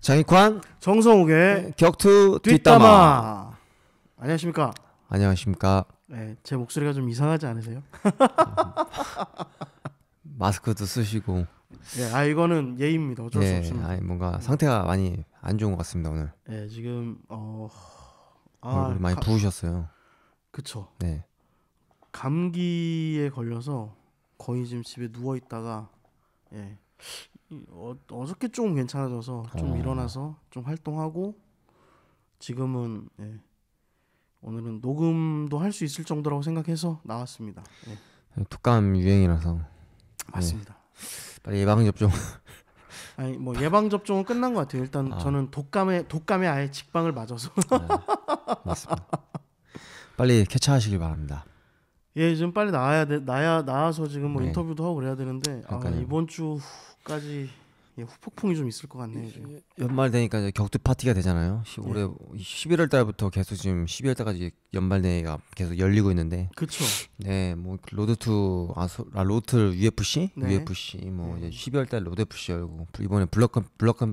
장익환 정성욱의 격투 뒷담화. 뒷담화. 안녕하십니까? 안녕하십니까. 네, 제 목소리가 좀 이상하지 않으세요? 마스크도 쓰시고. 네, 이거는 예의입니다. 어쩔 수 없습니다. 아니 뭔가 상태가 많이 안 좋은 것 같습니다 오늘. 네, 지금 얼굴이 많이 부으셨어요. 그쵸. 네. 감기에 걸려서 거의 지금 집에 누워 있다가 어저께 조금 괜찮아져서 좀 일어나서 좀 활동하고 지금은 오늘은 녹음도 할 수 있을 정도라고 생각해서 나왔습니다. 독감 유행이라서. 맞습니다. 빨리 예방 접종. 아니 뭐 예방 접종은 끝난 것 같아요. 일단 저는 독감에 아예 직방을 맞아서. 맞습니다. 빨리 쾌차하시길 바랍니다. 예, 지금 빨리 나와서 지금 뭐 인터뷰도 하고 그래야 되는데 이번 주까지 후폭풍이 좀 있을 것 같네요. 지금. 연말 되니까 이제 격투 파티가 되잖아요. 올해 11월 달부터 계속 지금 12월 달까지 연말 대회가 계속 열리고 있는데. 그렇죠. 네, 뭐 로드 UFC, 네. UFC 뭐 이제 12월 달 로드 FC 열고 이번에 블럭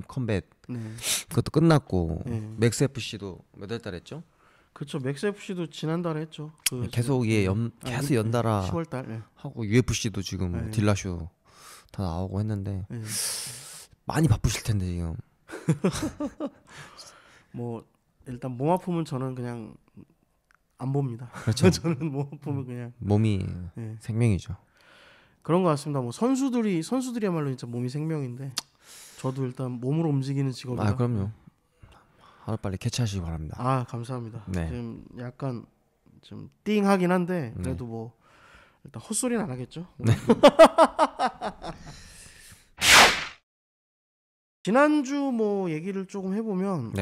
컴뱃 네. 그것도 끝났고 맥스 네. FC도 몇 월 달에 했죠? 그렇죠. 맥스 FC도 지난달에 했죠. 계속 계속 연달아 10월달 네. 하고 UFC도 지금 딜라쇼 다 나오고 했는데 네. 많이 바쁘실 텐데 지금. 뭐 일단 몸 아프면 저는 그냥 안 봅니다. 그렇죠. 저는 몸 아프면 그냥 몸이 생명이죠. 그런 것 같습니다. 뭐 선수들이야말로 진짜 몸이 생명인데 저도 일단 몸으로 움직이는 직업이라. 그럼요. 하루빨리 캐치하시기 바랍니다. 감사합니다. 네. 지금 약간 좀 띵하긴 한데 그래도 뭐 일단 헛소리는 안 하겠죠. 네. 지난주 뭐 얘기를 조금 해보면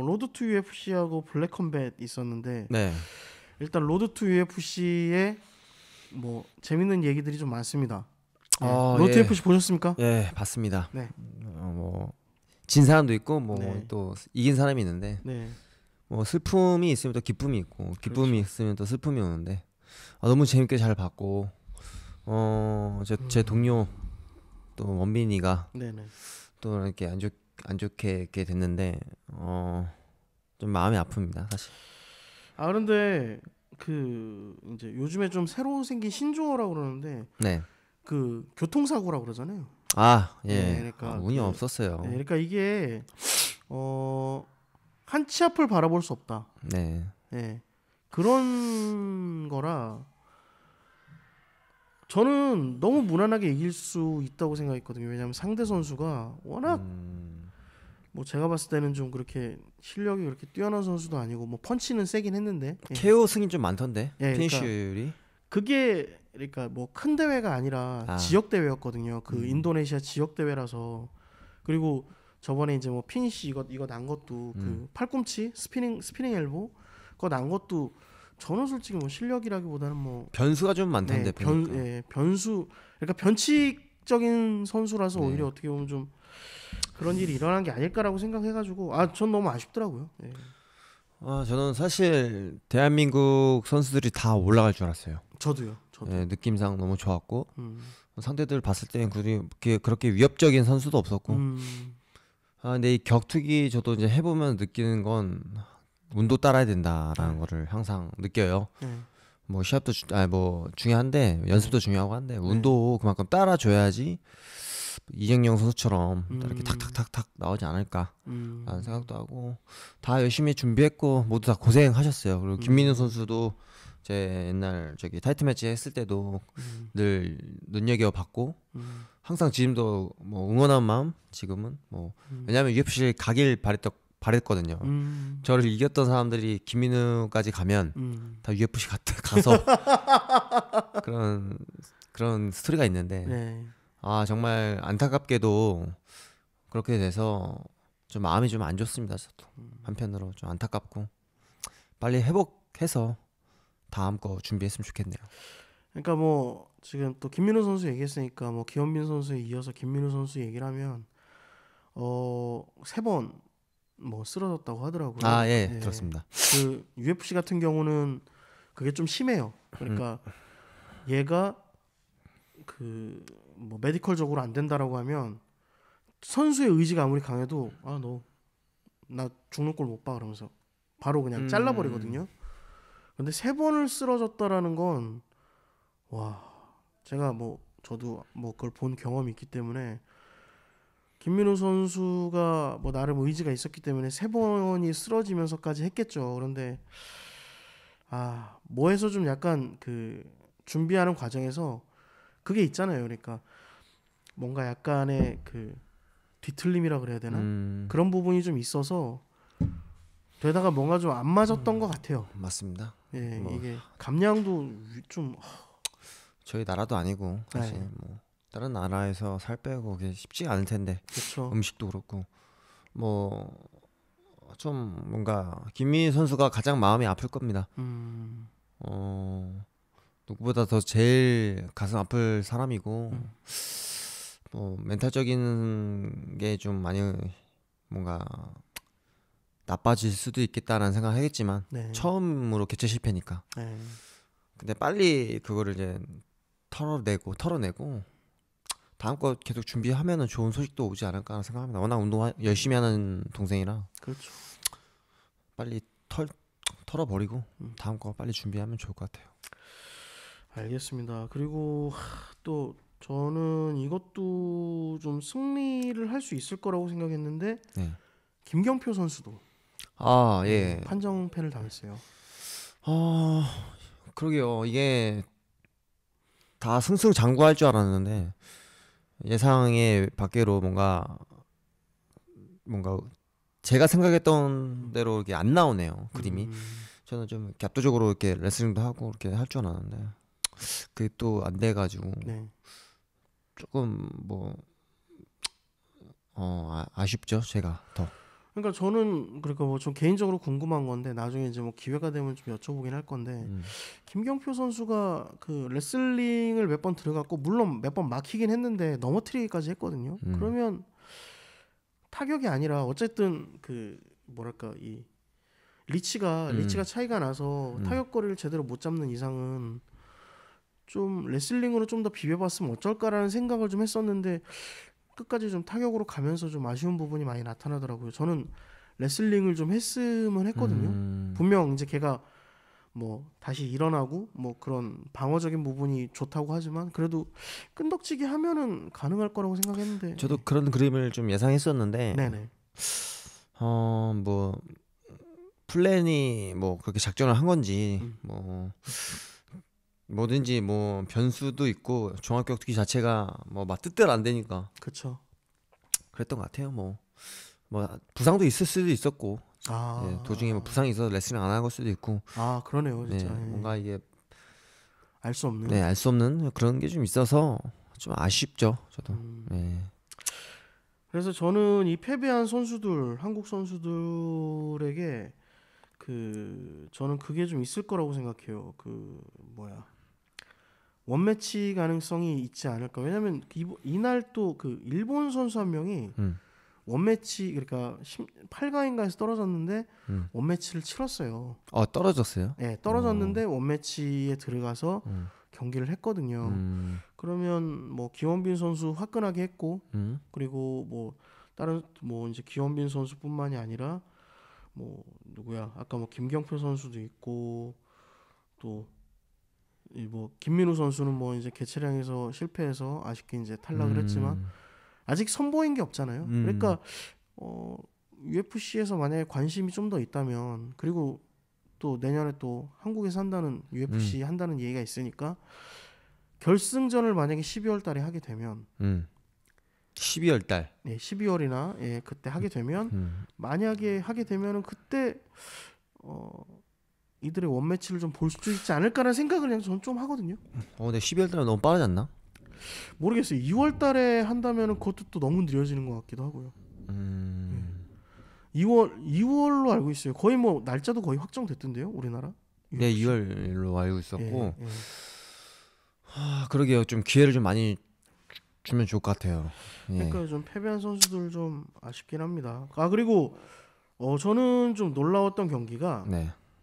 로드 투 UFC하고 블랙 컴뱃 있었는데 일단 로드 투 UFC에 뭐 재밌는 얘기들이 좀 많습니다. 로드 투 UFC 보셨습니까? 예, 봤습니다. 네. 뭐 진 사람도 있고 뭐 또 이긴 사람이 있는데 뭐 슬픔이 있으면 또 기쁨이 있고 기쁨이 있으면 또 슬픔이 오는데 너무 재밌게 잘 봤고 제 동료 또 원빈이가 또 이렇게 안 좋게 이렇게 됐는데 좀 마음이 아픕니다 사실. 그런데 그 이제 요즘에 좀 새로 생긴 신조어라고 그러는데 그 교통사고라고 그러잖아요. 그러니까 운이 없었어요. 그러니까 이게 한 치 앞을 바라볼 수 없다. 그런 거라 저는 너무 무난하게 이길 수 있다고 생각했거든요. 왜냐하면 상대 선수가 워낙 뭐 제가 봤을 때는 좀 그렇게 실력이 그렇게 뛰어난 선수도 아니고 뭐 펀치는 세긴 했는데 KO 승인 좀 많던데 피니쉬율이. 그게 그러니까 뭐 큰 대회가 아니라 지역 대회였거든요. 그 인도네시아 지역 대회라서. 그리고 저번에 이제 뭐 피니쉬 이거 난 것도 그 팔꿈치 스피닝 엘보 그거 난 것도 저는 솔직히 뭐 실력이라기보다는 뭐 변수가 좀 많던데. 변수 그러니까 변칙적인 선수라서 오히려 어떻게 보면 좀 그런 일이 일어난 게 아닐까라고 생각해가지고 전 너무 아쉽더라고요. 저는 사실 대한민국 선수들이 다 올라갈 줄 알았어요. 저도요. 느낌상 너무 좋았고 상대들 봤을 때는 그렇게 위협적인 선수도 없었고. 근데 이 격투기 저도 이제 해보면 느끼는 건 운도 따라야 된다라는 거를 항상 느껴요. 뭐 시합도 뭐 중요한데 연습도 중요하고 한데 운도 그만큼 따라줘야지 이정영 선수처럼 이렇게 탁탁탁탁 나오지 않을까라는 생각도 하고 다 열심히 준비했고 모두 다 고생하셨어요. 그리고 김민우 선수도 제 옛날 타이틀 매치 했을 때도 늘 눈여겨봤고 항상 지금도 뭐 응원한 마음 지금은 뭐 왜냐하면 UFC 가길 바랬거든요. 저를 이겼던 사람들이 김민우까지 가면 다 UFC 가서 그런 스토리가 있는데 정말 안타깝게도 그렇게 돼서 좀 마음이 좀 안 좋습니다. 저도 한편으로 좀 안타깝고 빨리 회복해서 다음 거 준비했으면 좋겠네요. 그러니까 뭐 지금 또 김민우 선수 얘기했으니까 뭐 기현빈 선수에 이어서 김민우 선수 얘기를 하면 3번 뭐 쓰러졌다고 하더라고요. 들었습니다. 그 UFC 같은 경우는 그게 좀 심해요. 그러니까 얘가 그 뭐 메디컬적으로 안 된다라고 하면 선수의 의지가 아무리 강해도 너 나 죽는 꼴 못 봐 그러면서 바로 그냥 잘라버리거든요. 근데 3번을 쓰러졌다라는 건 와, 제가 뭐 저도 뭐 그걸 본 경험이 있기 때문에 김민우 선수가 뭐 나름 의지가 있었기 때문에 3번이 쓰러지면서까지 했겠죠. 그런데 뭐해서 좀 약간 그 준비하는 과정에서 그게 있잖아요. 그러니까 뭔가 약간의 그 뒤틀림이라 그래야 되나? 그런 부분이 좀 있어서 되다가 뭔가 좀 안 맞았던 것 같아요. 맞습니다. 예, 이게 감량도 좀 저희 나라도 아니고 사실 네. 뭐 다른 나라에서 살 빼고 그게 쉽지가 않을 텐데. 그렇죠. 음식도 그렇고 뭐 좀 뭔가 김민희 선수가 가장 마음이 아플 겁니다. 누구보다 더 제일 가슴 아플 사람이고 뭐 멘탈적인 게 좀 많이 뭔가 나빠질 수도 있겠다라는 생각을 하겠지만 네. 처음으로 개최 실패니까. 네. 근데 빨리 그거를 이제 털어내고 다음 거 계속 준비하면은 좋은 소식도 오지 않을까 생각합니다. 워낙 운동 열심히 하는 동생이라 그렇죠. 빨리 털어버리고 다음 거 빨리 준비하면 좋을 것 같아요. 알겠습니다. 그리고 또 저는 이것도 좀 승리를 할 수 있을 거라고 생각했는데 네. 김경표 선수도 예. 판정패를 당했어요. 그러게요. 이게 다 승승장구할 줄 알았는데 예상의 밖으로 뭔가 제가 생각했던 대로 이게 안 나오네요. 그림이. 저는 좀 이렇게 압도적으로 이렇게 레슬링도 하고 이렇게 할 줄 알았는데 그게 또 안 돼가지고 네. 조금 뭐 아쉽죠. 제가 더. 그러니까 저는 그러니까 뭐 좀 개인적으로 궁금한 건데 나중에 이제 뭐 기회가 되면 좀 여쭤보긴 할 건데 김경표 선수가 그 레슬링을 몇 번 들어갔고 물론 몇 번 막히긴 했는데 넘어뜨리기까지 했거든요. 그러면 타격이 아니라 어쨌든 그 뭐랄까 이 리치가 차이가 나서 타격거리를 제대로 못 잡는 이상은 좀 레슬링으로 좀 더 비벼봤으면 어쩔까라는 생각을 좀 했었는데 끝까지 좀 타격으로 가면서 좀 아쉬운 부분이 많이 나타나더라고요. 저는 레슬링을 좀 했으면 했거든요. 분명 이제 걔가 뭐 다시 일어나고 뭐 그런 방어적인 부분이 좋다고 하지만 그래도 끈덕지기 하면은 가능할 거라고 생각했는데 저도 그런 그림을 좀 예상했었는데 네네. 뭐 플랜이 뭐 그렇게 작전을 한 건지 뭐 뭐든지 뭐 변수도 있고 종합격투기 자체가 뭐 막 뜻대로 안 되니까 그렇죠. 그랬던 것 같아요. 뭐 부상도 있을 수도 있었고 도중에 뭐 부상이 있어서 레슬링 안 할 수도 있고 그러네요 진짜. 뭔가 이게 알 수 없는 알 수 없는 그런 게 좀 있어서 좀 아쉽죠. 저도. 그래서 저는 이 패배한 선수들 한국 선수들에게 그 저는 그게 좀 있을 거라고 생각해요. 그 뭐야 원매치 가능성이 있지 않을까. 왜냐면 이날 또 그 일본 선수 한 명이 원매치 그러니까 8강인가에서 떨어졌는데 원매치를 치렀어요. 떨어졌어요? 네, 떨어졌는데 원매치에 들어가서 경기를 했거든요. 그러면 뭐 기원빈 선수 화끈하게 했고 그리고 뭐 다른 뭐 이제 기원빈 선수뿐만이 아니라 뭐 누구야 아까 뭐 김경표 선수도 있고 또 뭐 김민우 선수는 뭐 이제 개체량에서 실패해서 아쉽게 이제 탈락을 했지만 아직 선보인 게 없잖아요. 그러니까 UFC에서 만약에 관심이 좀 더 있다면 그리고 또 내년에 또 한국에서 한다는 UFC 한다는 얘기가 있으니까 결승전을 만약에 12월 달에 하게 되면 12월 달. 네, 12월이나 그때 하게 되면 만약에 하게 되면은 그때 이들의 원매치를 좀 볼 수 있지 않을까라는 생각을 그냥 저는 좀 하거든요. 근데 12월 달은 너무 빠르지 않나? 모르겠어요. 2월 달에 한다면은 그것도 또 너무 느려지는 것 같기도 하고요. 2월로 알고 있어요. 거의 뭐 날짜도 거의 확정됐던데요, 우리나라. 네, 2월로 알고 있었고. 그러게요. 좀 기회를 좀 많이 주면 좋을 것 같아요. 그러니까 좀 패배한 선수들 좀 아쉽긴 합니다. 그리고 저는 좀 놀라웠던 경기가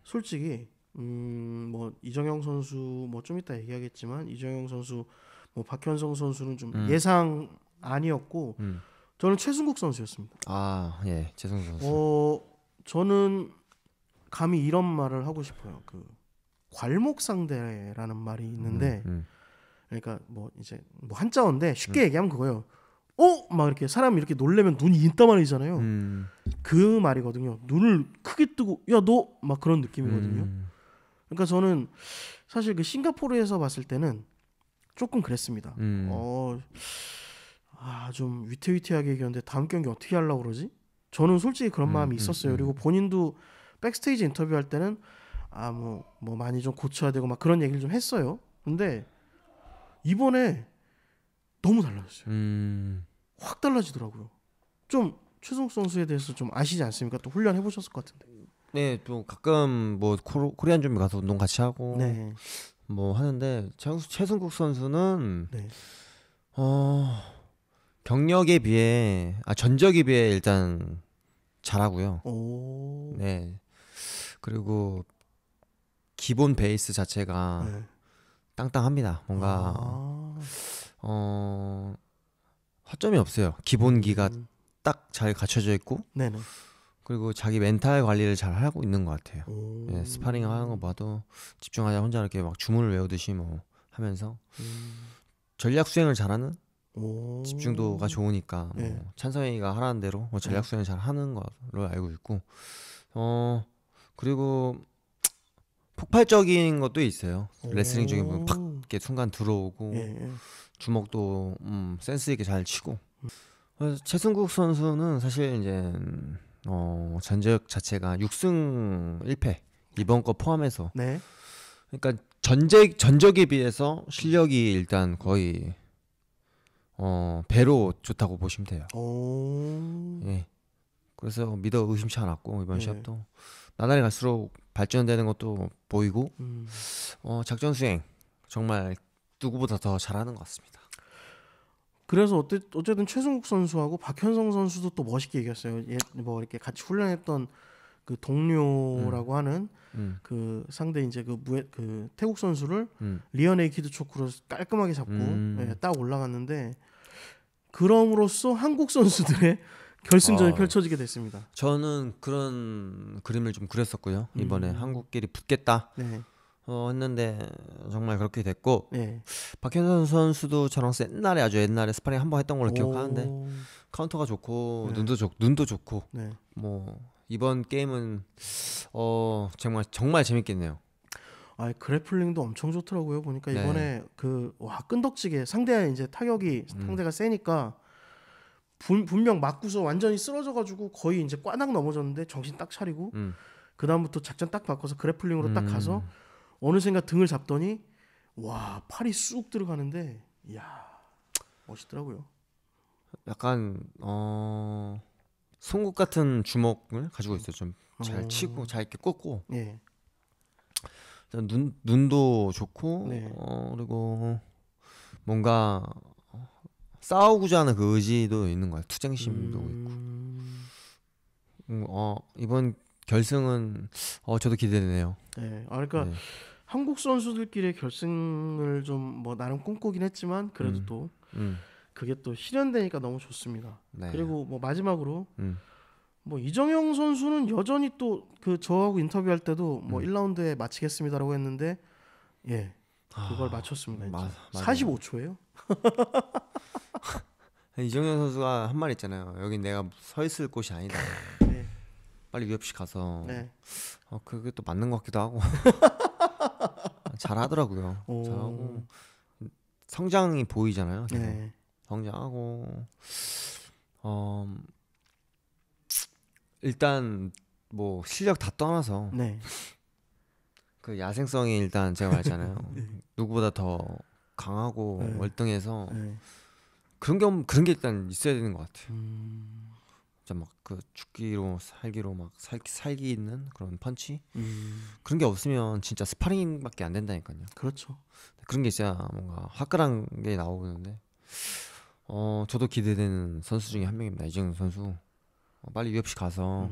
솔직히 뭐 이정영 선수 뭐 좀 이따 얘기하겠지만 이정영 선수 뭐 박현성 선수는 좀 예상 아니었고 저는 최승국 선수였습니다. 아, 예, 최승국 선수. 저는 감히 이런 말을 하고 싶어요. 그 괄목상대라는 말이 있는데, 그러니까 뭐 이제 뭐 한자어인데 쉽게 얘기하면 그거예요. 막 이렇게 사람이 이렇게 놀래면 눈이 인따만해지잖아요. 그 말이거든요. 눈을 크게 뜨고 야 너 막 그런 느낌이거든요. 그러니까 저는 사실 그 싱가포르에서 봤을 때는 조금 그랬습니다. 좀 위태위태하게 얘기하는데 다음 경기 어떻게 하려고 그러지? 저는 솔직히 그런 마음이 있었어요. 그리고 본인도 백스테이지 인터뷰할 때는 뭐 많이 좀 고쳐야 되고 막 그런 얘기를 좀 했어요. 근데 이번에 너무 달라졌어요. 확 달라지더라고요. 좀 최승욱 선수에 대해서 좀 아시지 않습니까? 또 훈련 해보셨을 것 같은데. 네, 또 가끔 뭐 코리안 좀비 가서 운동 같이 하고 네. 뭐 하는데 최승국 선수는 네. 경력에 비해 전적에 비해 일단 잘하고요. 오. 네. 그리고 기본 베이스 자체가 네. 땅땅합니다. 뭔가 허점이 없어요. 기본기가 딱 잘 갖춰져 있고, 네네. 그리고 자기 멘탈 관리를 잘 하고 있는 것 같아요. 예, 스파링 하는 거 봐도 집중하자 혼자 이렇게 막 주문을 외우듯이 뭐 하면서 전략 수행을 잘하는, 집중도가 좋으니까 뭐 찬성이가 하라는 대로 뭐 전략 수행을 잘 하는 걸로 알고 있고, 그리고 폭발적인 것도 있어요. 레슬링 중에 보면 팍 이렇게 순간 들어오고 주먹도 센스 있게 잘 치고. 그래서 최승국 선수는 사실 이제 전적 자체가 6승 1패 이번 거 포함해서. 네. 그러니까 전적에 비해서 실력이 일단 거의 배로 좋다고 보시면 돼요. 예. 그래서 믿어 의심치 않았고 이번 시합도 나날이 갈수록 발전되는 것도 보이고 작전 수행 정말 누구보다 더 잘하는 것 같습니다. 그래서 어쨌든 최승국 선수하고 박현성 선수도 또 멋있게 이겼어요. 뭐 이렇게 같이 훈련했던 그 동료라고 하는 그 상대 이제 그 태국 선수를 리어 네이키드 초크로 깔끔하게 잡고 딱 올라갔는데, 그럼으로써 한국 선수들의 결승전이 펼쳐지게 됐습니다. 저는 그런 그림을 좀 그렸었고요. 이번에 한국끼리 붙겠다 했는데 정말 그렇게 됐고, 박현선 선수도 저랑 아주 옛날에 스파링 한번 했던 걸로 기억하는데 카운터가 좋고 눈도 좋고 뭐 이번 게임은 정말 재밌겠네요. 그래플링도 엄청 좋더라고요. 보니까 이번에 끈덕지게 상대가 이제 타격이 상대가 세니까 분명 맞고서 완전히 쓰러져가지고 거의 이제 꽈낙 넘어졌는데 정신 딱 차리고 그 다음부터 작전 딱 바꿔서 그래플링으로 딱 가서 어느샌가 등을 잡더니 와 팔이 쑥 들어가는데 이야 멋있더라고요. 약간 송곳 같은 주먹을 가지고 있어요. 좀 잘 치고 잘 이렇게 꽂고. 눈도 좋고 그리고 뭔가 싸우고자 하는 그 의지도 있는 거야. 투쟁심도 있고. 이번 결승은 저도 기대되네요. 그러니까 한국 선수들끼리 결승을 좀 뭐 나름 꿈꾸긴 했지만 그래도 또 그게 또 실현되니까 너무 좋습니다. 그리고 뭐 마지막으로 뭐 이정영 선수는 여전히 또 그 저하고 인터뷰할 때도 뭐 1라운드에 마치겠습니다라고 했는데 그걸 맞췄습니다. 45초예요. 이정현 선수가 한 말 있잖아요. 여기 내가 서 있을 곳이 아니다. 빨리 UFC 가서. 그게 또 맞는 것 같기도 하고. 잘하더라고요. 잘하고 성장이 보이잖아요. 성장하고 일단 뭐 실력 다 떠나서 그 야생성이 일단 제가 말했잖아요. 누구보다 더 강하고 월등해서 그런 게 일단 있어야 되는 것 같아요. 진짜 막 그 죽기로 살기로 막 살기 있는 그런 펀치 그런 게 없으면 진짜 스파링밖에 안 된다니까요. 그렇죠. 그런 게 있어야 뭔가 화끈한 게 나오는데 저도 기대되는 선수 중에 한 명입니다. 이정현 선수. 빨리 UFC 가서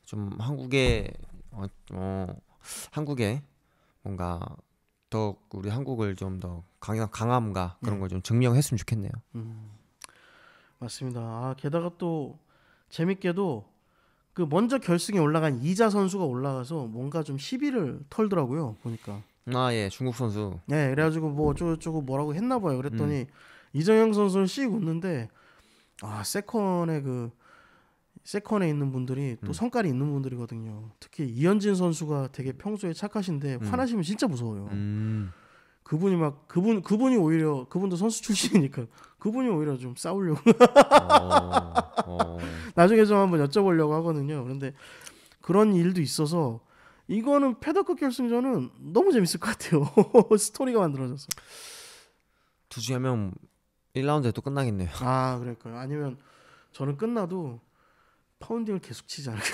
좀 한국에 뭔가 더 우리 한국을 좀 더 강함과 그런 걸 좀 증명했으면 좋겠네요. 맞습니다. 아, 게다가 또 재밌게도 그 먼저 결승에 올라간 이자 선수가 올라가서 뭔가 좀 시비를 털더라고요. 보니까. 아, 예, 중국 선수. 네, 그래가지고 뭐 어쩌고저쩌고 뭐라고 했나 봐요. 그랬더니 이정영 선수는 씩 웃는데 아, 세컨에 있는 분들이 또 성깔이 있는 분들이거든요. 특히 이현진 선수가 되게 평소에 착하신데 화나시면 진짜 무서워요. 그분이 막 그분이 오히려 그분도 선수 출신이니까 그분이 오히려 좀 싸우려고 나중에 좀 한번 여쭤보려고 하거든요. 그런데 그런 일도 있어서 이거는 패더급 결승전은 너무 재밌을 것 같아요. 스토리가 만들어져서. 둘 중에 한 명 1라운드에 또 끝나겠네요. 아, 그럴까요? 아니면 저는 끝나도 파운딩을 계속 치지 않을까.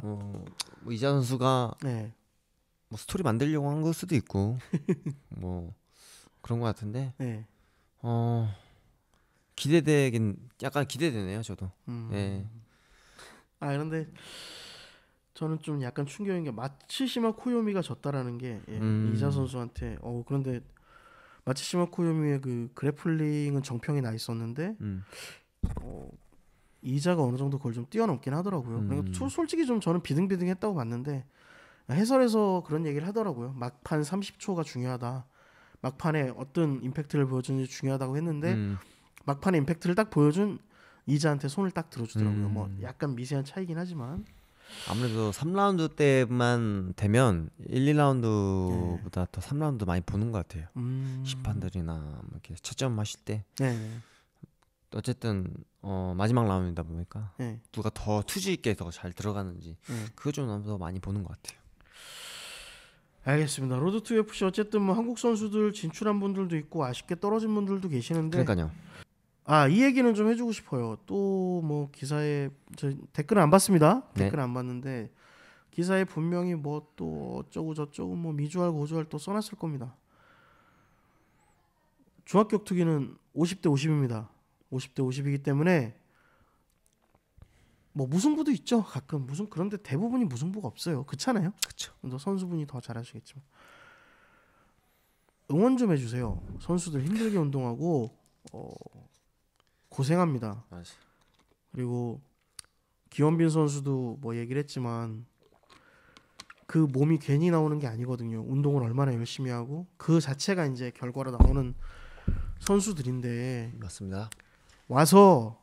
뭐 이자 선수가 네. 뭐 스토리 만들려고 한 걸 수도 있고 뭐 그런 것 같은데 네. 기대되긴 약간 기대되네요, 저도. 예. 아, 그런데 저는 좀 약간 충격인 게 마츠시마 코요미가 졌다라는 게 이자 선수한테. 그런데 마츠시마 코요미의 그 그래플링은 정평이 나 있었는데 이자가 어느 정도 그걸 좀 뛰어넘긴 하더라고요. 그러니까 솔직히 좀 저는 비등비등했다고 봤는데 해설에서 그런 얘기를 하더라고요. 막판 30초가 중요하다. 막판에 어떤 임팩트를 보여주는지 중요하다고 했는데 막판에 임팩트를 딱 보여준 이자한테 손을 딱 들어주더라고요. 뭐 약간 미세한 차이긴 하지만 아무래도 3라운드 때만 되면 1, 2라운드보다 더 3라운드 많이 보는 것 같아요. 심판들이나 뭐 이렇게 채점 하실 때. 어쨌든 마지막 라운드이다 보니까 누가 더 투지 있게 더 잘 들어가는지 그거 좀 더 많이 보는 것 같아요. 알겠습니다. 로드 투 UFC 어쨌든 뭐 한국 선수들 진출한 분들도 있고 아쉽게 떨어진 분들도 계시는데 그러니까요. 이 얘기는 좀 해주고 싶어요. 또 뭐 기사에 저 댓글은 안 봤습니다. 네. 댓글 안 봤는데 기사에 분명히 뭐 또 어쩌고 저쩌고 뭐 미주알 고주알 또 써놨을 겁니다. 중학격투기는 50대 50입니다. 50대 50이기 때문에 뭐 무승부도 있죠. 가끔 그런데 대부분이 무승부가 없어요. 그렇잖아요. 그렇죠. 선수분이 더 잘하시겠지만 응원 좀 해주세요. 선수들 힘들게 운동하고 고생합니다. 맞아. 그리고 기원빈 선수도 뭐 얘기를 했지만 그 몸이 괜히 나오는 게 아니거든요. 운동을 얼마나 열심히 하고 그 자체가 이제 결과로 나오는 선수들인데 맞습니다. 와서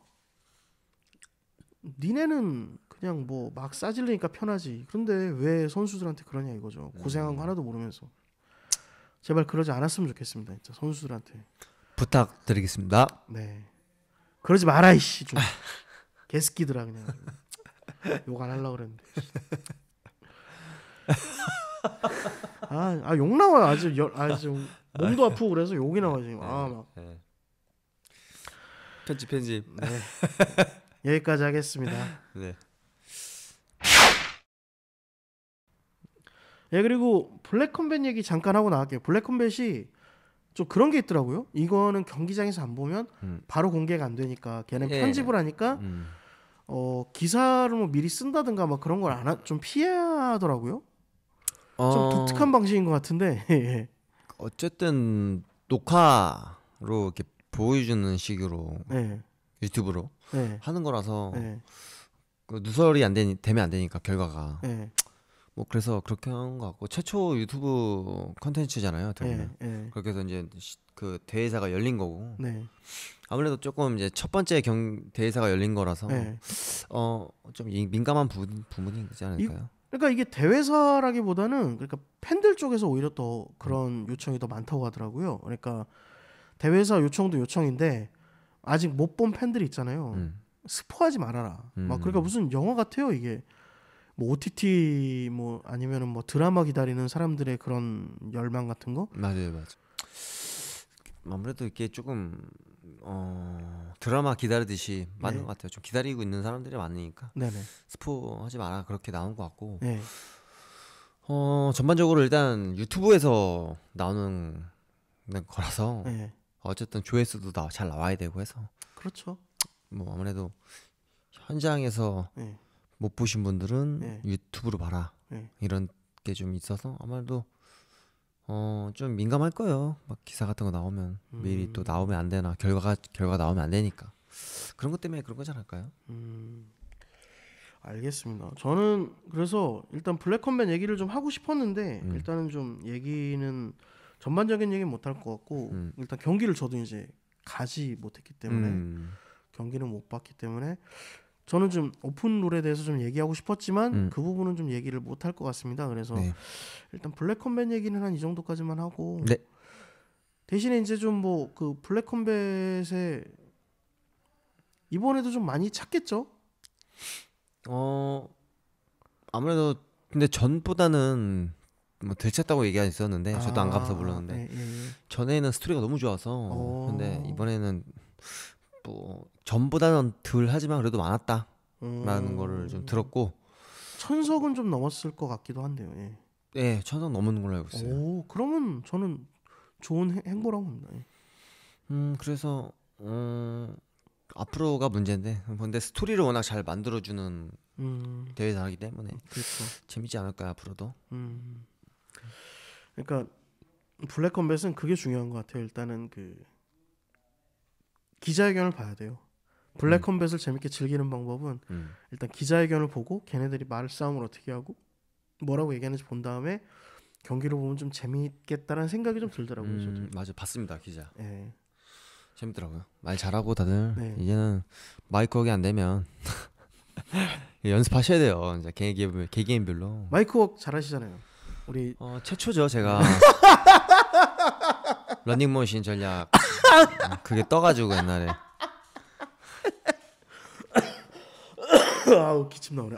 니네는 그냥 뭐 막 싸질리니까 편하지. 그런데 왜 선수들한테 그러냐 이거죠. 고생한 거 하나도 모르면서. 제발 그러지 않았으면 좋겠습니다. 진짜 선수들한테. 부탁드리겠습니다. 네. 그러지 마라 이씨 좀. 개새끼들아 그냥. 욕 안 하려고 그랬는데. 욕 나와요. 아주 몸도 아프고 그래서 욕이 나와 지금. 막. 편집. 네. 여기까지 하겠습니다. 네. 그리고 블랙컴뱃 얘기 잠깐 하고 나갈게요. 블랙컴뱃이 좀 그런 게 있더라고요. 이거는 경기장에서 안 보면 바로 공개가 안 되니까 걔는 편집을 하니까 기사를 뭐 미리 쓴다든가 막 그런 걸 좀 피하더라고요. 좀 독특한 방식인 것 같은데. 어쨌든 녹화로 이렇게 보여주는 식으로 유튜브로 하는 거라서 그 누설이 되면 안 되니까 결과가 뭐 그래서 그렇게 한 것 같고 최초 유튜브 컨텐츠잖아요. 그렇게 해서 이제 그 대회사가 열린 거고 아무래도 조금 이제 첫 번째 대회사가 열린 거라서 좀 민감한 부분이지 않을까요? 그러니까 이게 대회사라기보다는 그러니까 팬들 쪽에서 오히려 더 그런 요청이 더 많다고 하더라고요. 그러니까 대회사 요청도 요청인데 아직 못 본 팬들이 있잖아요. 스포하지 말아라. 막 그러니까 무슨 영화 같아요 이게. 뭐 OTT 뭐 아니면은 뭐 드라마 기다리는 사람들의 그런 열망 같은 거. 맞아요. 아무래도 이게 조금 드라마 기다리듯이 맞는 것 같아요. 좀 기다리고 있는 사람들이 많으니까 스포하지 마라 그렇게 나온 것 같고 전반적으로 일단 유튜브에서 나오는 거라서 어쨌든 조회수도 잘 나와야 되고 해서 그렇죠. 뭐 아무래도 현장에서 못 보신 분들은 유튜브로 봐라 이런 게 좀 있어서 아무래도 좀 민감할 거예요. 막 기사 같은 거 나오면 미리 또 나오면 안 되나 결과 나오면 안 되니까 그런 것 때문에 그런 거지 않을까요? 알겠습니다. 저는 그래서 일단 블랙컴뱃 얘기를 좀 하고 싶었는데 일단은 좀 얘기는 전반적인 얘기는 못할 것 같고 일단 경기를 저도 이제 가지 못했기 때문에 경기는 못 봤기 때문에 저는 좀 오픈 룰에 대해서 좀 얘기하고 싶었지만 그 부분은 좀 얘기를 못할 것 같습니다. 그래서 네. 일단 블랙컴뱃 얘기는 한 이 정도까지만 하고 네. 대신에 이제 좀 뭐 그 블랙컴뱃에 이번에도 좀 많이 찾겠죠? 아무래도 근데 전보다는 뭐 들쳤다고 얘기가 있었는데 저도 안 가봐서 몰랐는데 예, 예. 전에는 스토리가 너무 좋아서 근데 이번에는 뭐 전보다는 덜 하지만 그래도 많았다라는 거를 좀 들었고 천석은 좀 넘었을 것 같기도 한데요. 예. 네, 천석 넘는 걸로 알고 있어요. 오, 그러면 저는 좋은 행보라고 봅니다. 예. 그래서 앞으로가 문제인데 근데 스토리를 워낙 잘 만들어주는 대회다 하기 때문에 그렇죠. 재밌지 않을까요 앞으로도? 그러니까 블랙컴뱃은 그게 중요한 것 같아요. 일단은 그 기자회견을 봐야 돼요. 블랙컴뱃을 재밌게 즐기는 방법은 일단 기자회견을 보고 걔네들이 말싸움을 어떻게 하고 뭐라고 얘기하는지 본 다음에 경기를 보면 좀 재미있겠다라는 생각이 좀 들더라고요. 저도. 맞아, 봤습니다 기자. 예. 재밌더라고요. 말 잘하고 다들 네. 이제는 마이크 워크 안 되면 연습하셔야 돼요. 이제 개개인별로. 마이크 워크 잘하시잖아요. 우리 최초죠 제가 러닝머신 전략 그게 떠가지고 옛날에 아우 기침 나오네.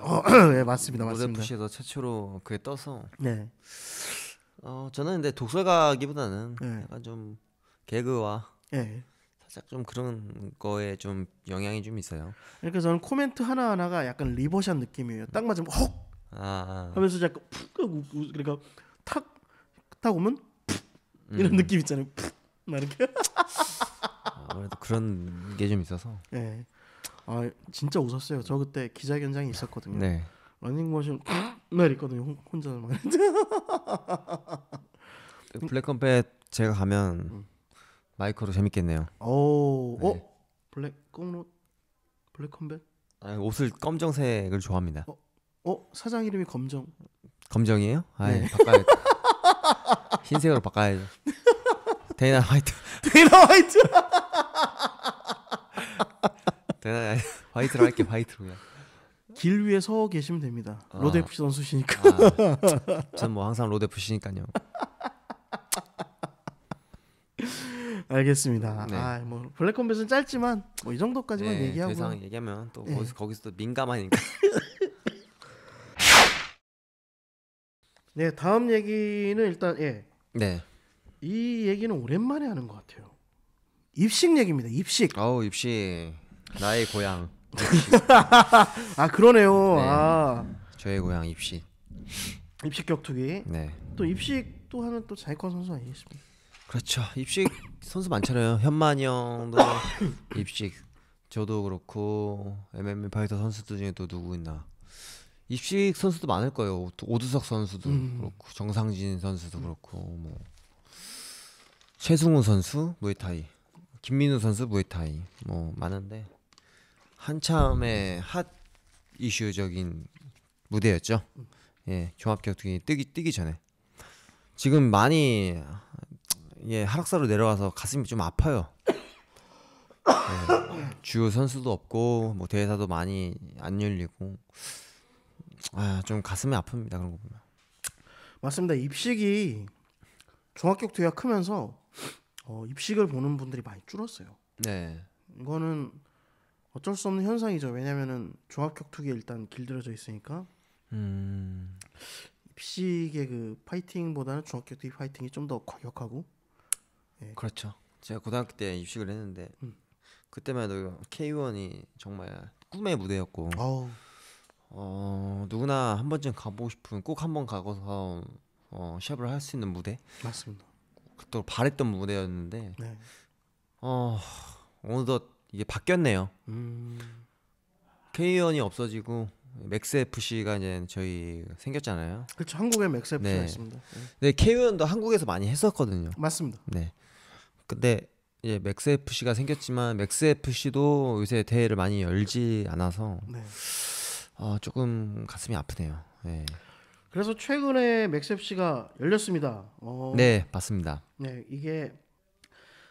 네, 맞습니다. 로데푸시에서 최초로 그게 떠서 네. 저는 근데 독설가기보다는 네. 약간 좀 개그와 네. 살짝 좀 그런 거에 좀 영향이 좀 있어요. 그러니까 저는 코멘트 하나 하나가 약간 리버샷 느낌이에요. 딱 맞으면 헉 하면서 약간 푹 그러니까 탁 오면 푹 이런 느낌 있잖아요. 푹막 이렇게. 아무래도 그런 게 좀 있어서. 네. 아 진짜 웃었어요. 저 그때 기자회견장에 있었거든요. 네. 러닝머신 막 있거든요. 혼자 막. 블랙컴뱃 제가 가면 마이크로 재밌겠네요. 오, 네. 블랙컴뱃? 옷을 검정색을 좋아합니다. 사장 이름이 검정. 검정이에요? 아이 네. 바꿔야 흰색으로 바꿔야죠. 데이나 화이트. 데이나 화이트. 데이나 화이트로 할게. 화이트로 그냥. 길 위에 서 계시면 됩니다. 로드 FC 선수시니까. 저는 뭐 항상 로드 FC니까요. 알겠습니다. 네. 뭐 블랙컴뱃은 짧지만 뭐 이 정도까지만 네, 얘기하고. 더 이상 얘기하면 또 네. 거기서 또 민감하니까. 네, 다음 얘기는 일단 네. 이 얘기는 오랜만에 하는 것 같아요. 입식 얘기입니다. 입식. 입시 나의 고향. 아 그러네요. 네. 저의 고향 입시. 입식 격투기. 네. 또 입식 또 하면 또 자이권 선수 아니겠습니까? 그렇죠. 입식 선수 많잖아요. 현만이 형도 입식. 저도 그렇고 MMA 파이터 선수들 중에 또 누구 있나. 입식 선수도 많을 거예요. 오두석 선수도 그렇고 정상진 선수도 그렇고 뭐 최승우 선수 무에타이, 김민우 선수 무에타이 뭐 많은데 한참의 핫 이슈적인 무대였죠. 예, 종합격투기 뜨기 전에 지금 많이 하락사로 내려와서 가슴이 좀 아파요. 예, 주요 선수도 없고 뭐 대회사도 많이 안 열리고 좀 가슴이 아픕니다 그런 거 보면. 맞습니다. 입식이 종합격투기가 크면서 입식을 보는 분들이 많이 줄었어요. 네. 이거는 어쩔 수 없는 현상이죠. 왜냐면은 종합격투기에 일단 길들여져 있으니까 입식의 그 파이팅보다는 종합격투기 파이팅이 좀 더 과격하고. 예. 그렇죠. 제가 고등학교 때 입식을 했는데 그때만 해도 K1이 정말 꿈의 무대였고 누구나 한 번쯤 가보고 싶은 꼭 한 번 가고서 시합을 할 수 있는 무대. 맞습니다. 또 바랬던 무대였는데 네. 어느덧 이게 바뀌었네요. K1이 없어지고 맥스 FC가 이제 저희 생겼잖아요. 그렇죠. 한국에 맥스 FC가 네. 있습니다. 네, K1도 한국에서 많이 했었거든요. 맞습니다. 네. 근데 이제 맥스 FC가 생겼지만 맥스 FC도 요새 대회를 많이 열지 않아서 네. 조금 가슴이 아프네요. 네. 그래서 최근에 맥스 FC가 열렸습니다. 네, 맞습니다. 네, 이게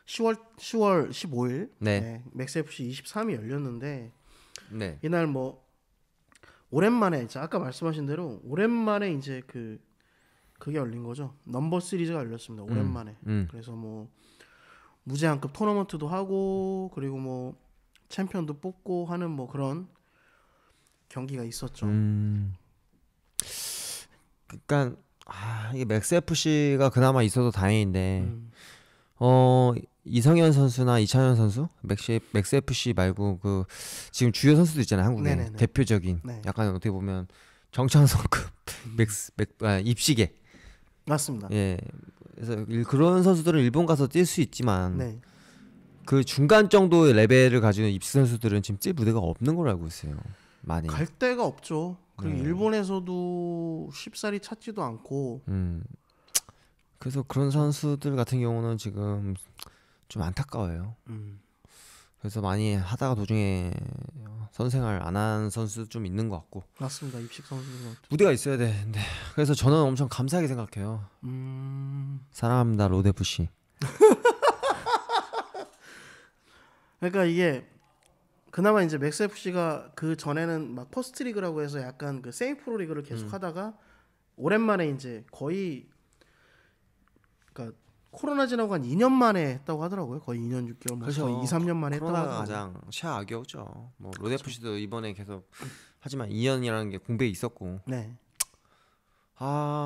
10월 15일 네. 맥스 FC 23이 열렸는데 네. 이날 뭐 오랜만에 아까 말씀하신 대로 오랜만에 이제 그게 열린 거죠. 넘버 시리즈가 열렸습니다. 오랜만에. 그래서 뭐 무제한급 토너먼트도 하고 그리고 뭐 챔피언도 뽑고 하는 뭐 그런 경기가 있었죠. 그러니까 이게 맥스 FC가 그나마 있어도 다행인데 이성현 선수나 이찬현 선수 맥스 FC 말고 그 지금 주요 선수도 있잖아요. 한국에 네네네. 대표적인 네. 약간 어떻게 보면 정창성급 입시계. 맞습니다. 예. 그래서 그런 선수들은 일본 가서 뛸 수 있지만 네. 그 중간 정도의 레벨을 가지고 있는 입시 선수들은 지금 뛸 무대가 없는 걸로 알고 있어요. 많이. 갈 데가 없죠. 그리고 네. 일본에서도 쉽사리 찾지도 않고. 그래서 그런 선수들 같은 경우는 지금 좀 안타까워요. 그래서 많이 하다가 도중에 선생활 안 한 선수 좀 있는 것 같고. 맞습니다. 입식 선수들. 무대가 있어야 되는데. 그래서 저는 엄청 감사하게 생각해요. 사랑합니다, 로드 FC. 그러니까 이게 그나마 이제 맥스 FC가 그 전에는 막 퍼스트 리그라고 해서 약간 그 세미 프로 리그를 계속 하다가 오랜만에 이제 거의 그러니까 코로나 지나고 한 2년 만에 했다고 하더라고요. 거의 2년 6개월, 뭐 그렇죠. 거의 2, 3년 만에 했다고 코로나가 하더라고요. 가장 최악이었죠. 뭐 로드 FC도 이번에 계속 하지만 2년이라는 게 공백이 있었고. 네.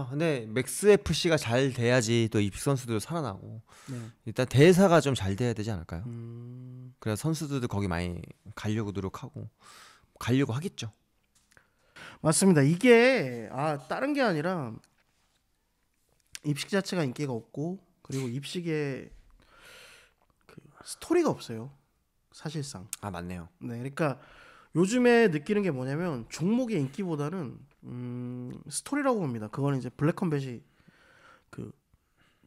근데 맥스 FC가 잘 돼야지 또 입식 선수들 살아나고. 네. 일단 대사가 좀 잘 돼야 되지 않을까요? 그래서 선수들도 거기 많이 가려고 노력하고 가려고 하겠죠. 맞습니다. 이게 다른 게 아니라 입식 자체가 인기가 없고 그리고 입식에 그 스토리가 없어요. 사실상. 맞네요. 네, 그러니까 요즘에 느끼는 게 뭐냐면 종목의 인기보다는 스토리라고 봅니다. 그거는 이제 블랙컴뱃이 그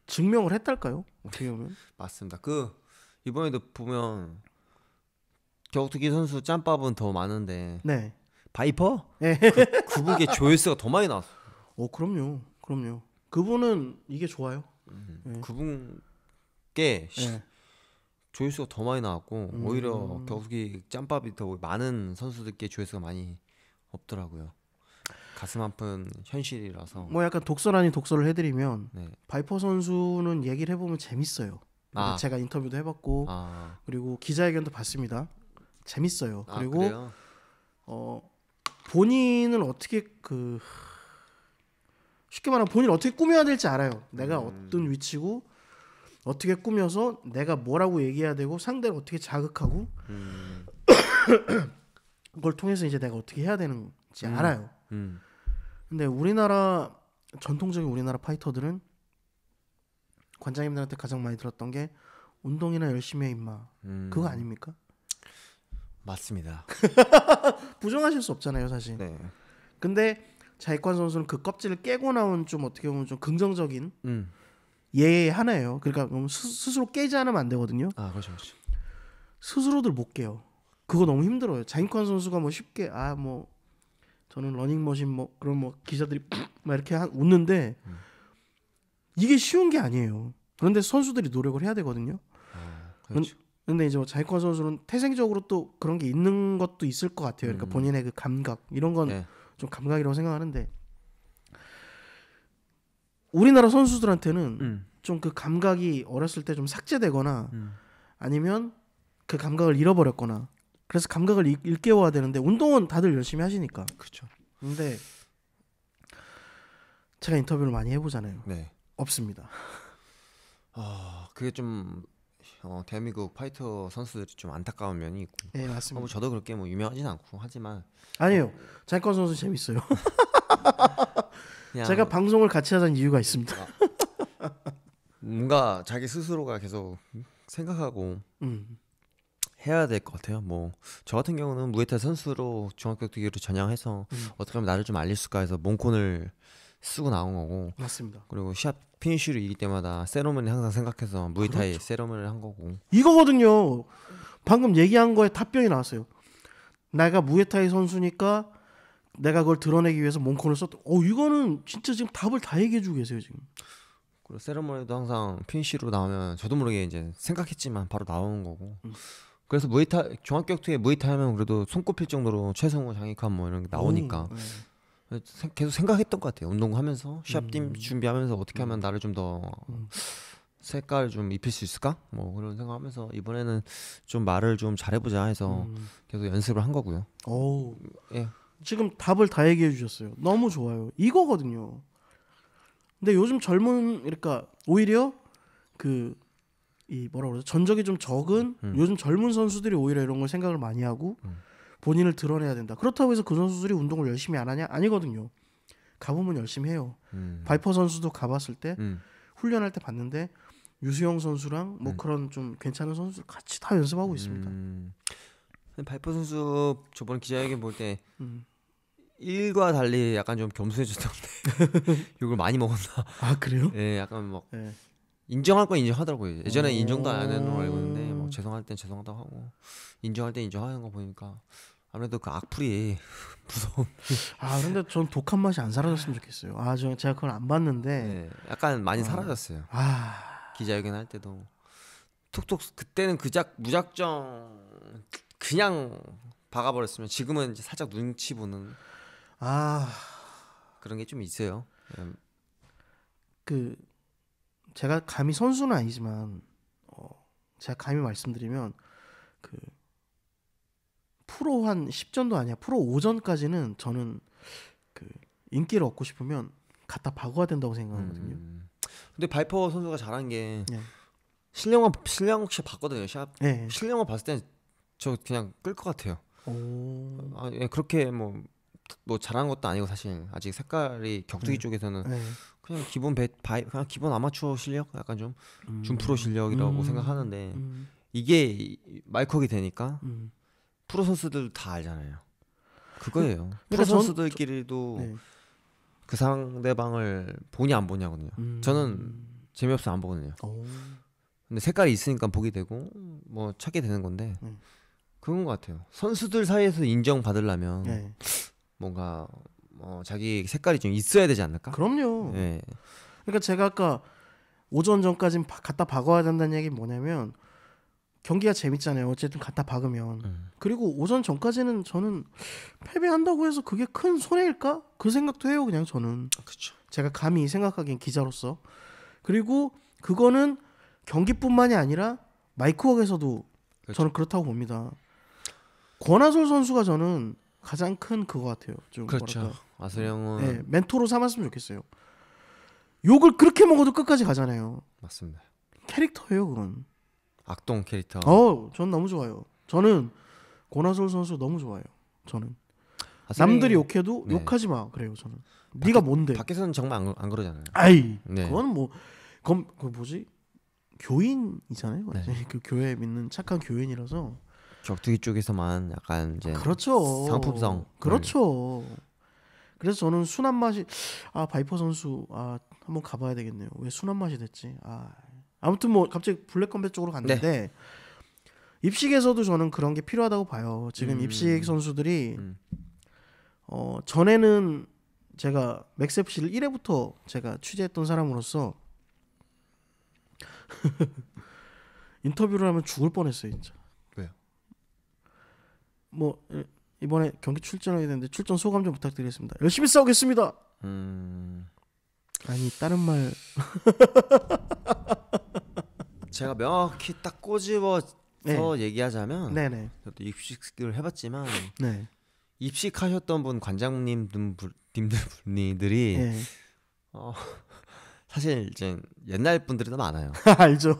증명을 했달까요? 어떻게 보면 맞습니다. 그 이번에도 보면 격투기 선수 짬밥은 더 많은데 네. 바이퍼? 네. 그분께 조회수가 더 많이 나왔어. 그럼요. 그분은 이게 좋아요. 네. 그분께 네. 조회수가 더 많이 나왔고 오히려 격투기 짬밥이 더 많은 선수들께 조회수가 많이 없더라고요. 가슴 아픈 현실이라서. 뭐 약간 독설 아닌 독설을 해드리면 네. 바이퍼 선수는 얘기를 해보면 재밌어요. 제가 인터뷰도 해봤고 그리고 기자회견도 봤습니다. 재밌어요. 그리고 그래요? 본인은 어떻게 쉽게 말하면 본인 어떻게 꾸며야 될지 알아요. 내가 어떤 위치고 어떻게 꾸며서 내가 뭐라고 얘기해야 되고 상대를 어떻게 자극하고 그걸 통해서 이제 내가 어떻게 해야 되는지 알아요. 근데 전통적인 우리나라 파이터들은 관장님들한테 가장 많이 들었던 게 운동이나 열심히 해 임마. 그거 아닙니까? 맞습니다. 부정하실 수 없잖아요, 사실. 네. 근데 자익관 선수는 그 껍질을 깨고 나온 좀 어떻게 보면 좀 긍정적인 예의 하나예요. 그러니까 스스로 깨지 않으면 안 되거든요. 그렇죠. 스스로들 못 깨요. 그거 너무 힘들어요. 자익관 선수가 뭐 쉽게 뭐 저는 러닝머신 뭐 그런 뭐 기자들이 막 이렇게 웃는데 이게 쉬운 게 아니에요. 그런데 선수들이 노력을 해야 되거든요. 그렇죠. 근데 이제 자익관 선수는 태생적으로 또 그런 게 있는 것도 있을 것 같아요. 그러니까 본인의 그 감각 이런 건 좀 감각이라고 생각하는데 우리나라 선수들한테는 좀 그 감각이 어렸을 때 좀 삭제되거나 아니면 그 감각을 잃어버렸거나 그래서 감각을 일깨워야 되는데 운동은 다들 열심히 하시니까. 그렇죠. 근데 제가 인터뷰를 많이 해보잖아요. 네. 없습니다. 그게 좀 대한민국 파이터 선수들이 좀 안타까운 면이 있고. 네, 맞습니다. 저도 그렇게 뭐 유명하진 않고 하지만 아니에요. 자익관 선수 재밌어요. 제가 방송을 같이 하자는 이유가 있습니다. 뭔가 자기 스스로가 계속 생각하고 해야 될 것 같아요. 뭐 저 같은 경우는 무에타이 선수로 중학격투기로 전향해서 어떻게 하면 나를 좀 알릴 수가 해서 몽콘을 쓰고 나온 거고. 맞습니다. 그리고 시합 피니쉬를 이길 때마다 세러머니 항상 생각해서 무에타이 그렇죠. 세러머니를 한 거고. 이거거든요. 방금 얘기한 거에 답변이 나왔어요. 내가 무에타이 선수니까 내가 그걸 드러내기 위해서 몽콘을 썼다. 이거는 진짜 지금 답을 다 얘기해주고 계세요 지금. 그리고 세러머니도 항상 피니쉬로 나오면 저도 모르게 이제 생각했지만 바로 나오는 거고. 그래서 무에타이 종합격투기에 무에타이 하면 그래도 손꼽힐 정도로 최성우, 장익환 뭐 이런 게 나오니까 계속 생각했던 것 같아요. 운동하면서 시합팀 준비하면서 어떻게 하면 나를 좀 더 색깔을 좀 입힐 수 있을까? 뭐 그런 생각하면서 이번에는 좀 말을 좀 잘해보자 해서 계속 연습을 한 거고요. 오, 예. 지금 답을 다 얘기해 주셨어요. 너무 좋아요. 이거거든요. 근데 요즘 젊은 그러니까 오히려 이 뭐라 그러죠? 전적이 좀 적은 요즘 젊은 선수들이 오히려 이런 걸 생각을 많이 하고 본인을 드러내야 된다. 그렇다고 해서 그 선수들이 운동을 열심히 안 하냐? 아니거든요. 가보면 열심히 해요. 바이퍼 선수도 가봤을 때 훈련할 때 봤는데 유수영 선수랑 뭐 그런 좀 괜찮은 선수 같이 다 연습하고 있습니다. 바이퍼 선수 저번 기자회견 볼 때 일과 달리 약간 좀 겸손해졌던데 욕을 많이 먹었나? 아 그래요? 예, 약간 막 인정할 건 인정하더라고요. 예전에 인정도 안 했는 걸 알고 있는데 뭐 죄송할 땐 죄송하다고 하고 인정할 땐 인정하는 거 보니까 아무래도 그 악플이 무서운. 아 근데 전 독한 맛이 안 사라졌으면 좋겠어요. 제가 그걸 안 봤는데 네, 약간 많이 사라졌어요. 기자회견 할 때도 톡톡 그때는 무작정 그냥 박아버렸으면 지금은 이제 살짝 눈치 보는 그런 게 좀 있어요. 제가 감히 선수는 아니지만 제가 감히 말씀드리면 프로 한 10전도 아니야. 프로 5전까지는 저는 인기를 얻고 싶으면 갖다 박아야 된다고 생각하거든요. 근데 바이퍼 선수가 잘한 게 실력만 혹시 봤거든요. 샵 실력만 봤을 땐 저 그냥 끌 것 같아요. 그렇게 뭐 잘한 것도 아니고 사실 아직 색깔이 격투기 쪽에서는 그냥 그냥 기본 아마추어 실력, 약간 좀 준프로 실력이라고 생각하는데 이게 말컥이 되니까 프로 선수들 다 알잖아요. 그거예요. 프로 선수들끼리도 그 상대방을 보냐 안 보냐거든요. 저는 재미없으면 안 보거든요. 근데 색깔이 있으니까 보게 되고 뭐 찾게 되는 건데 그런 것 같아요. 선수들 사이에서 인정받으려면 뭔가 자기 색깔이 좀 있어야 되지 않을까? 그럼요. 그러니까 제가 아까 오전 전까지는 갖다 박아야 된다는 얘기 뭐냐면 경기가 재밌잖아요. 어쨌든 갖다 박으면. 그리고 오전 전까지는 저는 패배한다고 해서 그게 큰 손해일까? 그 생각도 해요. 그냥 저는. 그렇죠. 제가 감히 생각하기엔 기자로서. 그리고 그거는 경기뿐만이 아니라 마이크웍에서도 저는 그렇다고 봅니다. 권하솔 선수가 저는 가장 큰 그거 같아요. 좀 그렇죠. 아슬 형은 멘토로 삼았으면 좋겠어요. 욕을 그렇게 먹어도 끝까지 가잖아요. 맞습니다. 캐릭터예요, 그건. 악동 캐릭터. 전 너무 좋아요. 저는 권하솔 선수 너무 좋아요. 저는 남들이 욕해도 욕하지 마 그래요. 저는. 네가 뭔데? 밖에서는 정말 안 그러잖아요. 그건 뭐 그 뭐지? 교인이잖아요. 그 교회 믿는 착한 교인이라서. 격투기 쪽에서만 약간 이제 그렇죠. 상품성. 그렇죠. 그래서 저는 순한 맛이 바이퍼 선수 한번 가봐야 되겠네요. 왜 순한 맛이 됐지? 아무튼 뭐 갑자기 블랙컴뱃 쪽으로 갔는데 입식에서도 저는 그런 게 필요하다고 봐요. 지금 입식 선수들이 전에는 제가 맥스FC를 1회부터 제가 취재했던 사람으로서 인터뷰를 하면 죽을 뻔했어요, 진짜. 왜요? 뭐 이번에 경기 출전하게 됐는데 출전 소감 좀 부탁드리겠습니다. 열심히 싸우겠습니다. 아니 다른 말 제가 명확히 딱 꼬집어서 얘기하자면 저도 입식을 해봤지만 입식하셨던 분 관장님들이 사실 이제 옛날 분들이 더 많아요. 알죠?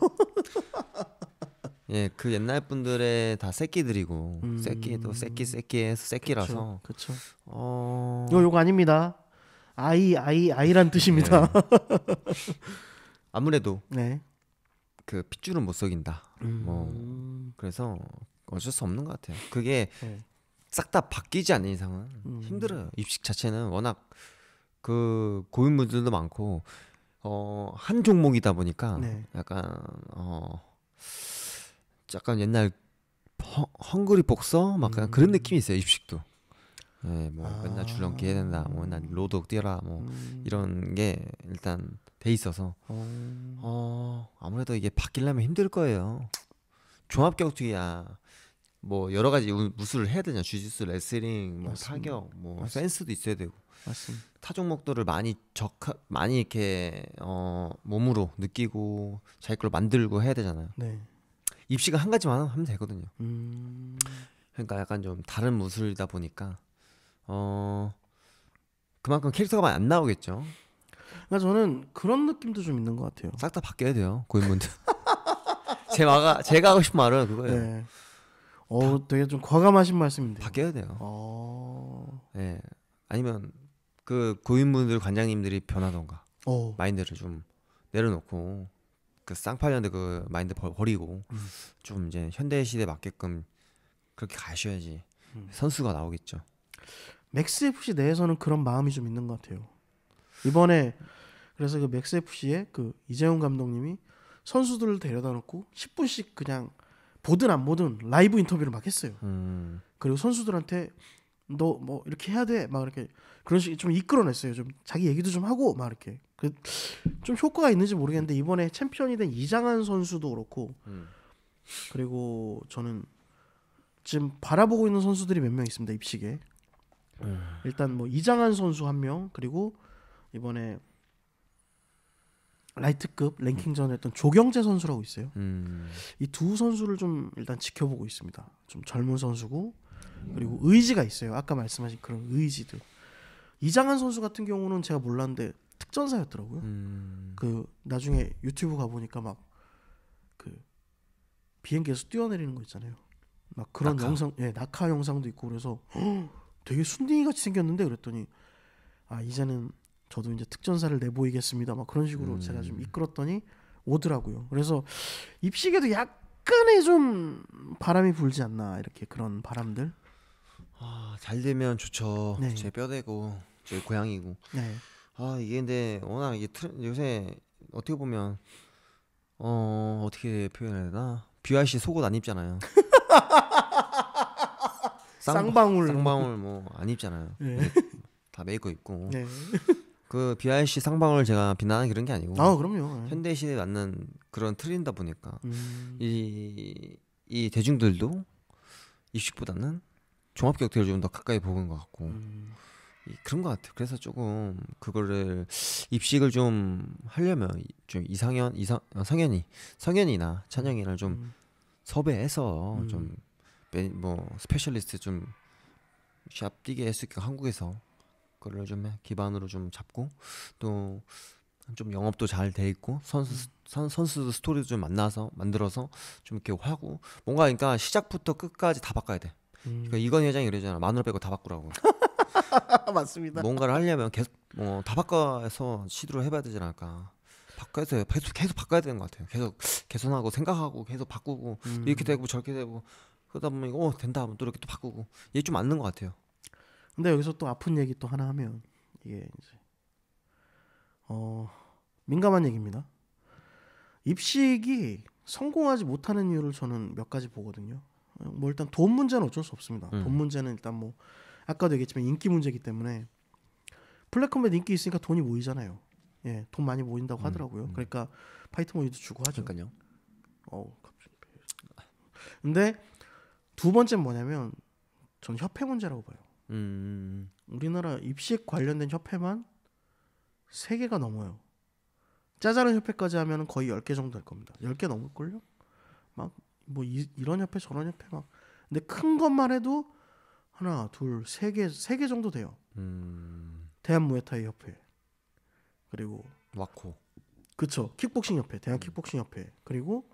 그 옛날 분들의 다 새끼들이고 새끼도 새끼에서 새끼라서. 그렇죠. 요거 아닙니다. 아이란 뜻입니다. 아무래도 그 핏줄은 못 속인다. 뭐 그래서 어쩔 수 없는 것 같아요. 그게 네. 싹 다 바뀌지 않는 이상은 힘들어요. 입식 자체는 워낙 그 고인물들도 많고 한 종목이다 보니까 네. 약간 옛날 헝그리 복서 막 그런 느낌이 있어요. 입식도. 네, 뭐 맨날 줄넘기 해야 된다, 뭐 맨날 로드 뛰어라, 뭐 이런 게 일단 돼 있어서 아무래도 이게 바뀌려면 힘들 거예요. 종합격투기야. 뭐 여러 가지 무술을 해야 되냐, 주짓수, 레슬링, 뭐 맞습니다. 타격, 뭐 맞습니다. 센스도 있어야 되고. 맞습니다. 타 종목들을 많이 이렇게 몸으로 느끼고 자기 걸 만들고 해야 되잖아요. 네. 입시가 한 가지만 하면 되거든요. 음. 그러니까 약간 좀 다른 무술이다 보니까 그만큼 캐릭터가 많이 안 나오겠죠. 그러니까 저는 그런 느낌도 좀 있는 것 같아요. 싹 다 바뀌어야 돼요, 고인물들. 제가 하고 싶은 말은 그거예요. 네. 되게 좀 과감하신 말씀인데요. 바뀌어야 돼요. 네. 아니면 그 고인물들 관장님들이 변하던가 마인드를 좀 내려놓고 그 쌍팔년대 그 마인드 버리고 좀 이제 현대 시대에 맞게끔 그렇게 가셔야지 선수가 나오겠죠. 맥스 FC 내에서는 그런 마음이 좀 있는 것 같아요. 이번에 그래서 그 맥스 FC의 그 이재용 감독님이 선수들을 데려다 놓고 10분씩 그냥 보든 안 보든 라이브 인터뷰를 막 했어요. 그리고 선수들한테 너 뭐 이렇게 해야 돼 막 이렇게 그런 식으로 좀 이끌어냈어요. 좀 자기 얘기도 좀 하고 막 이렇게 좀 효과가 있는지 모르겠는데 이번에 챔피언이 된 이장한 선수도 그렇고 그리고 저는 지금 바라보고 있는 선수들이 몇 명 있습니다. 입식에 일단 뭐 이장한 선수 1명 그리고 이번에 라이트급 랭킹전 했던 조경재 선수라고 있어요. 이 두 선수를 좀 일단 지켜보고 있습니다. 좀 젊은 선수고 그리고 의지가 있어요. 아까 말씀하신 그런 의지들. 이장한 선수 같은 경우는 제가 몰랐는데 특전사였더라고요. 그 나중에 유튜브 가보니까 막 그 비행기에서 뛰어내리는 거 있잖아요. 막 그런 낙하. 영상, 낙하 영상도 있고 그래서 되게 순둥이 같이 생겼는데 그랬더니 이제는 저도 이제 특전사를 내보이겠습니다. 막 그런 식으로 제가 좀 이끌었더니 오더라고요. 그래서 입식에도 약간의 좀 바람이 불지 않나 이렇게 그런 바람들. 잘 되면 좋죠. 네. 제 뼈대고 제 고향이고. 네. 이게 근데 워낙 이게 요새 어떻게 보면 어떻게 표현해야 되나? BRC 속옷 안 입잖아요. 쌍방울 뭐 안 입잖아요. 네. 다 메이커 입고. 네. 그 BRC 쌍방울 제가 비난하는 그런 게 아니고. 그럼요. 현대 시대에 맞는 그런 트렌드다 보니까 이 대중들도 입식보다는 종합격투기를 좀 더 가까이 보는 것 같고 그런 것 같아요. 그래서 조금 그거를 입식을 좀 하려면 좀 성현이나 찬영이를 좀 섭외해서 좀 뭐 스페셜리스트 좀 샵 뛰게 할 수 있게 한국에서 그거를 좀 기반으로 좀 잡고 또 좀 영업도 잘 돼 있고 선수 스토리도 좀 만들어서 좀 이렇게 하고 뭔가 그러니까 시작부터 끝까지 다 바꿔야 돼. 그러니까 이건 회장이 이러잖아. 마누라 빼고 다 바꾸라고. 맞습니다. 뭔가를 하려면 계속 다 바꿔서 시도를 해봐야 되지 않을까. 바꿔서 계속 바꿔야 되는 것 같아요. 계속 개선하고 생각하고 계속 바꾸고 이렇게 되고 저렇게 되고 그러다 보면 된다 하면 또 이렇게 또 바꾸고 이게 좀 맞는 것 같아요. 근데 여기서 또 아픈 얘기 또 하나 하면 이게 이제 민감한 얘기입니다. 입식이 성공하지 못하는 이유를 저는 몇 가지 보거든요. 뭐 일단 돈 문제는 어쩔 수 없습니다. 돈 문제는 일단 뭐 아까도 얘기했지만 인기 문제이기 때문에 블랙컴뱃 인기 있으니까 돈이 모이잖아요. 예, 돈 많이 모인다고 하더라고요. 그러니까 파이트 모니도 주고 하죠. 그러니까요. 근데 두 번째는 뭐냐면 전 협회 문제라고 봐요. 우리나라 입식 관련된 협회만 3개가 넘어요. 짜잘한 협회까지 하면 거의 10개 정도 될 겁니다. 10개 넘을걸요? 막 뭐 이런 협회 저런 협회 막 근데 큰 것만 해도 하나 둘 3개 정도 돼요. 대한무에타이 협회 그리고 와코 그쵸 킥복싱 협회 대한 킥복싱 협회 그리고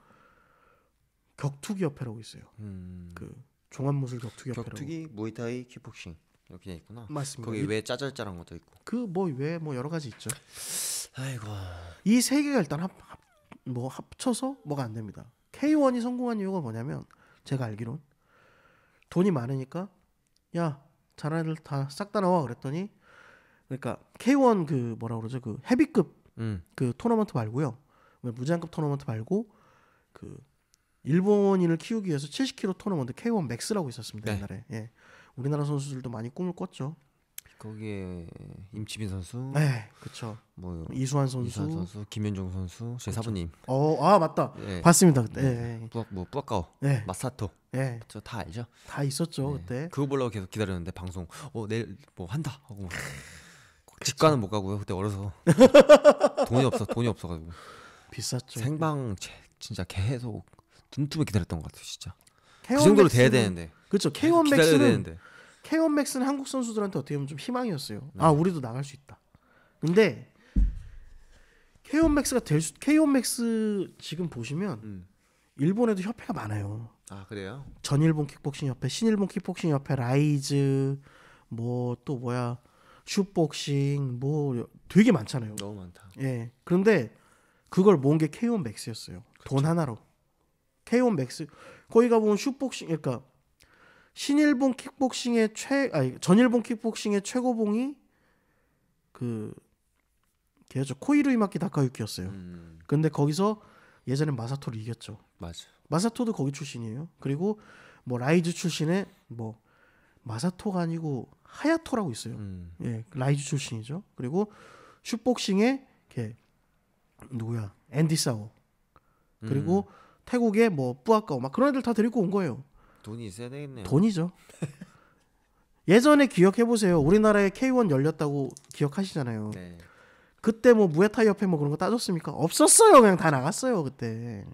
격투기 협회라고 있어요. 그 종합무술 격투기 협회라고. 격투기, 무에타이, 킥복싱 이렇게 돼 있구나. 맞습니다. 거기 왜 짜잘짜란 것도 있고. 그 뭐 외에 뭐 여러 가지 있죠. 아이고. 이 3개가 일단 합쳐서 뭐가 안 됩니다. K1이 성공한 이유가 뭐냐면 제가 알기론 돈이 많으니까 야 잘하는 애들 다 싹 다 나와 그랬더니 그러니까 K1 그 뭐라 그러죠 그 헤비급 그 토너먼트 말고요 무제한급 토너먼트 말고 그 일본인을 키우기 위해서 70kg 토너먼트 K1 맥스라고 있었습니다. 네. 옛날에. 예. 우리나라 선수들도 많이 꿈을 꿨죠. 거기에 임치빈 선수, 네, 그렇죠. 뭐 이수환 선수, 김현종 선수, 제 그쵸. 사부님. 아 맞다. 예. 봤습니다 그때. 예. 뿌아까오, 예. 마사토, 예. 저 다 알죠? 다 있었죠 네. 그때. 그거 보려고 계속 기다렸는데 방송 내일 뭐 한다 하고 집가는 못 가고요. 그때 어려서 돈이 없어가지고 비쌌죠. 생방 진짜 계속 눈뜨면 기다렸던 것 같아요 진짜. 그 K1 정도로 맥스는- 돼야 되는데. 그렇죠. K1 기다려야 맥스는 되는데. K1 맥스는 한국 선수들한테 어떻게 보면 좀 희망이었어요. 아 우리도 나갈 수 있다. 근데 K1 맥스가 K1 맥스 지금 보시면 일본에도 협회가 많아요. 아 그래요? 전일본 킥복싱 협회, 신일본 킥복싱 협회, 라이즈, 뭐 또 뭐야 슛복싱, 뭐 되게 많잖아요. 너무 많다. 예. 그런데 그걸 모은 게 K1 맥스였어요. 돈 하나로. K1 맥스 거기 가보면 슛복싱, 그러니까 신일본 킥복싱의 전일본 킥복싱의 최고봉이 그 걔죠 코이루 이마키 다카유키였어요. 근데 거기서 예전에 마사토를 이겼죠. 맞아. 마사토도 거기 출신이에요. 그리고 뭐 라이즈 출신의 뭐 마사토가 아니고 하야토라고 있어요. 예, 라이즈 출신이죠. 그리고 슛복싱의 걔 누구야? 앤디 사오. 그리고 태국의 뭐 뿌아까오 막 그런 애들 다 데리고 온 거예요. 돈이 있어야 되겠네요. 돈이죠. 예전에 기억해 보세요. 우리나라에 K1 열렸다고 기억하시잖아요. 네. 그때 뭐 무에타이 협회 뭐 그런 거 따졌습니까? 없었어요. 그냥 다 나갔어요 그때.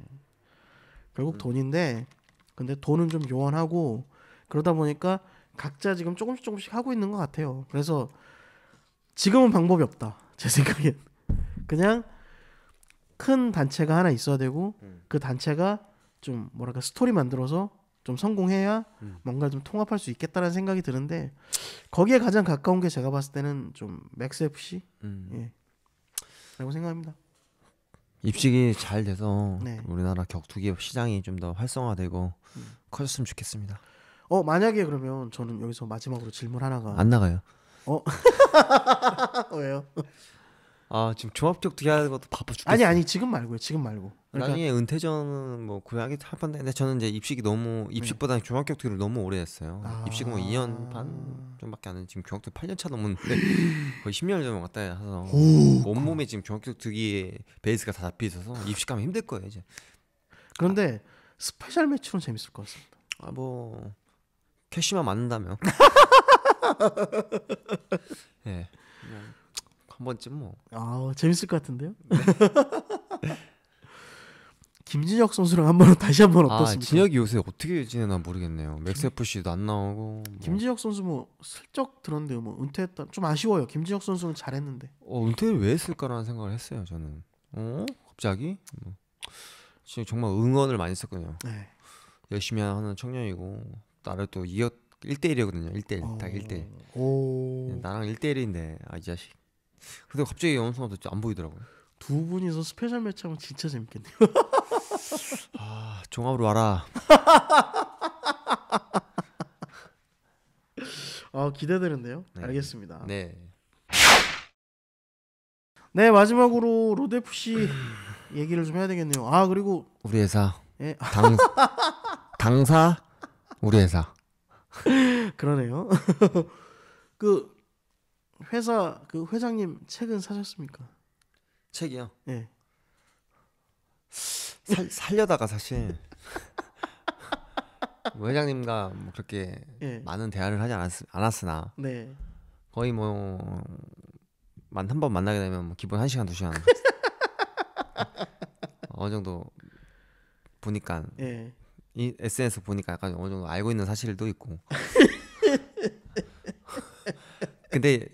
결국 돈인데 근데 돈은 좀 요원하고 그러다 보니까 각자 지금 조금씩 하고 있는 것 같아요. 그래서 지금은 방법이 없다. 제 생각엔 그냥 큰 단체가 하나 있어야 되고 그 단체가 좀 뭐랄까 스토리 만들어서 좀 성공해야 뭔가 좀 통합할 수 있겠다는 생각이 드는데 거기에 가장 가까운 게 제가 봤을 때는 좀 맥스 FC 예. 라고 생각합니다. 입식이 잘 돼서 네. 우리나라 격투기 시장이 좀 더 활성화되고 커졌으면 좋겠습니다. 만약에 그러면 저는 여기서 마지막으로 질문 하나가 안 나가요? 왜요? 아 지금 종합격투기 하는 것도 바빠 죽겠어요. 아니 지금 말고요. 지금 말고. 그러니까 나중에 은퇴전은 뭐 고양이 할 건데 근데 저는 이제 입식보다 종합격투기를 너무 오래 했어요. 입식은 뭐 2년 반 좀밖에 안 했는데 지금 종합격투기 8년 차 넘었는데 거의 10년 전 왔다 해서 온몸에 지금 종합격투기의 베이스가 다 잡혀 있어서 입식하면 힘들 거예요 이제. 그런데 스페셜 매치로는 재밌을 것 같습니다. 뭐 캐시만 맞는다면 예. 한 번쯤 뭐. 재밌을 것 같은데요? 김진혁 선수랑 한번 다시 한번 어떻습니까? 진혁이 요새 어떻게 지내나 모르겠네요. 맥스 FC도 안 나오고. 김진혁 선수 뭐 슬쩍 들었는데 뭐 은퇴했다. 좀 아쉬워요. 김진혁 선수는 잘했는데. 은퇴를 왜 했을까라는 생각을 했어요. 저는. 갑자기? 지금 정말 응원을 많이 했었거든요. 네. 열심히 하는 청년이고 나를 또 1대1이거든요. 1대1 딱 1대1. 오. 나랑 1대1인데 이 자식. 근데 갑자기 어느 순간부터 안 보이더라고요. 두 분이서 스페셜 매치 하면 진짜 재밌겠네요. 종합으로 와라. 기대되는데요. 네. 알겠습니다. 네. 네, 마지막으로 로드 FC 얘기를 좀 해야 되겠네요. 그리고 우리 회사. 예. 당사 우리 회사. 그러네요. 그 회사 그 회장님 책은 사셨습니까? 책이요. 예. 살려다가 사실 뭐 회장님과 뭐 그렇게 예. 많은 대화를 하지 않았으나 네. 거의 뭐 한 번 만나게 되면 뭐 기본 1시간 2시간 어느 정도 보니까 예. 이 SNS 보니까 약간 어느 정도 알고 있는 사실도 있고 근데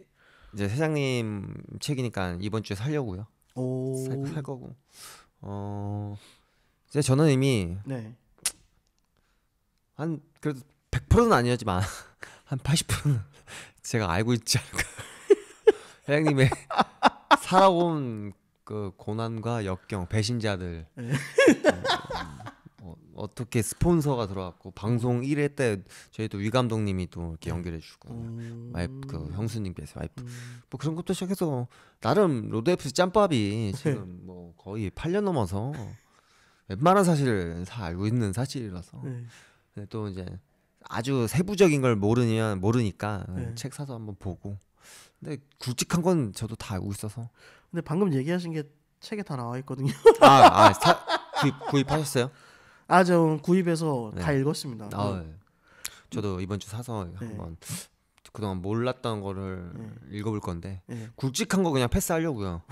이제 회장님 책이니까 이번 주에 살려고요. 살 거고 이제 저는 이미 네. 한 그래도 100%는 아니었지만 한 80%는 제가 알고 있지 않을까. 회장님의 살아온 그 고난과 역경, 배신자들 어떻게 스폰서가 들어왔고 방송 1회 때 저희도 위 감독님이 또 이렇게 연결해 주고 와이프 그 형수님께서 와이프 뭐 그런 것도 시작해서 나름 로드 FC 짬밥이 지금 뭐 거의 8년 넘어서 웬만한 사실을 다 알고 있는 사실이라서 근데 또 이제 아주 세부적인 걸 모르니까 책 사서 한번 보고 근데 굵직한 건 저도 다 알고 있어서 근데 방금 얘기하신 게 책에 다 나와 있거든요. 구입하셨어요? 저 구입해서 다 읽었습니다. 저도 이번 주 사서 한번 그동안 몰랐던 거를 읽어볼 건데 굵직한 거 그냥 패스하려고요.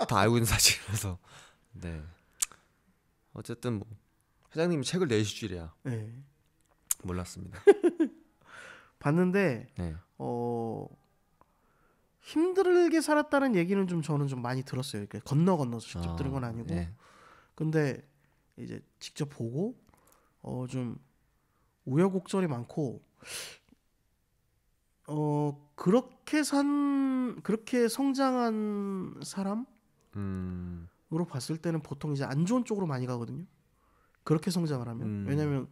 다 알고 있는 사실이라서. 네. 어쨌든 뭐 회장님이 책을 내실 줄이야. 몰랐습니다. 봤는데 힘들게 살았다는 얘기는 좀 저는 좀 많이 들었어요. 그러니까 건너서 직접 들은 건 아니고. 근데 이제 직접 보고 좀 우여곡절이 많고 그렇게 성장한 사람으로 봤을 때는 보통 이제 안 좋은 쪽으로 많이 가거든요. 그렇게 성장을 하면. 왜냐면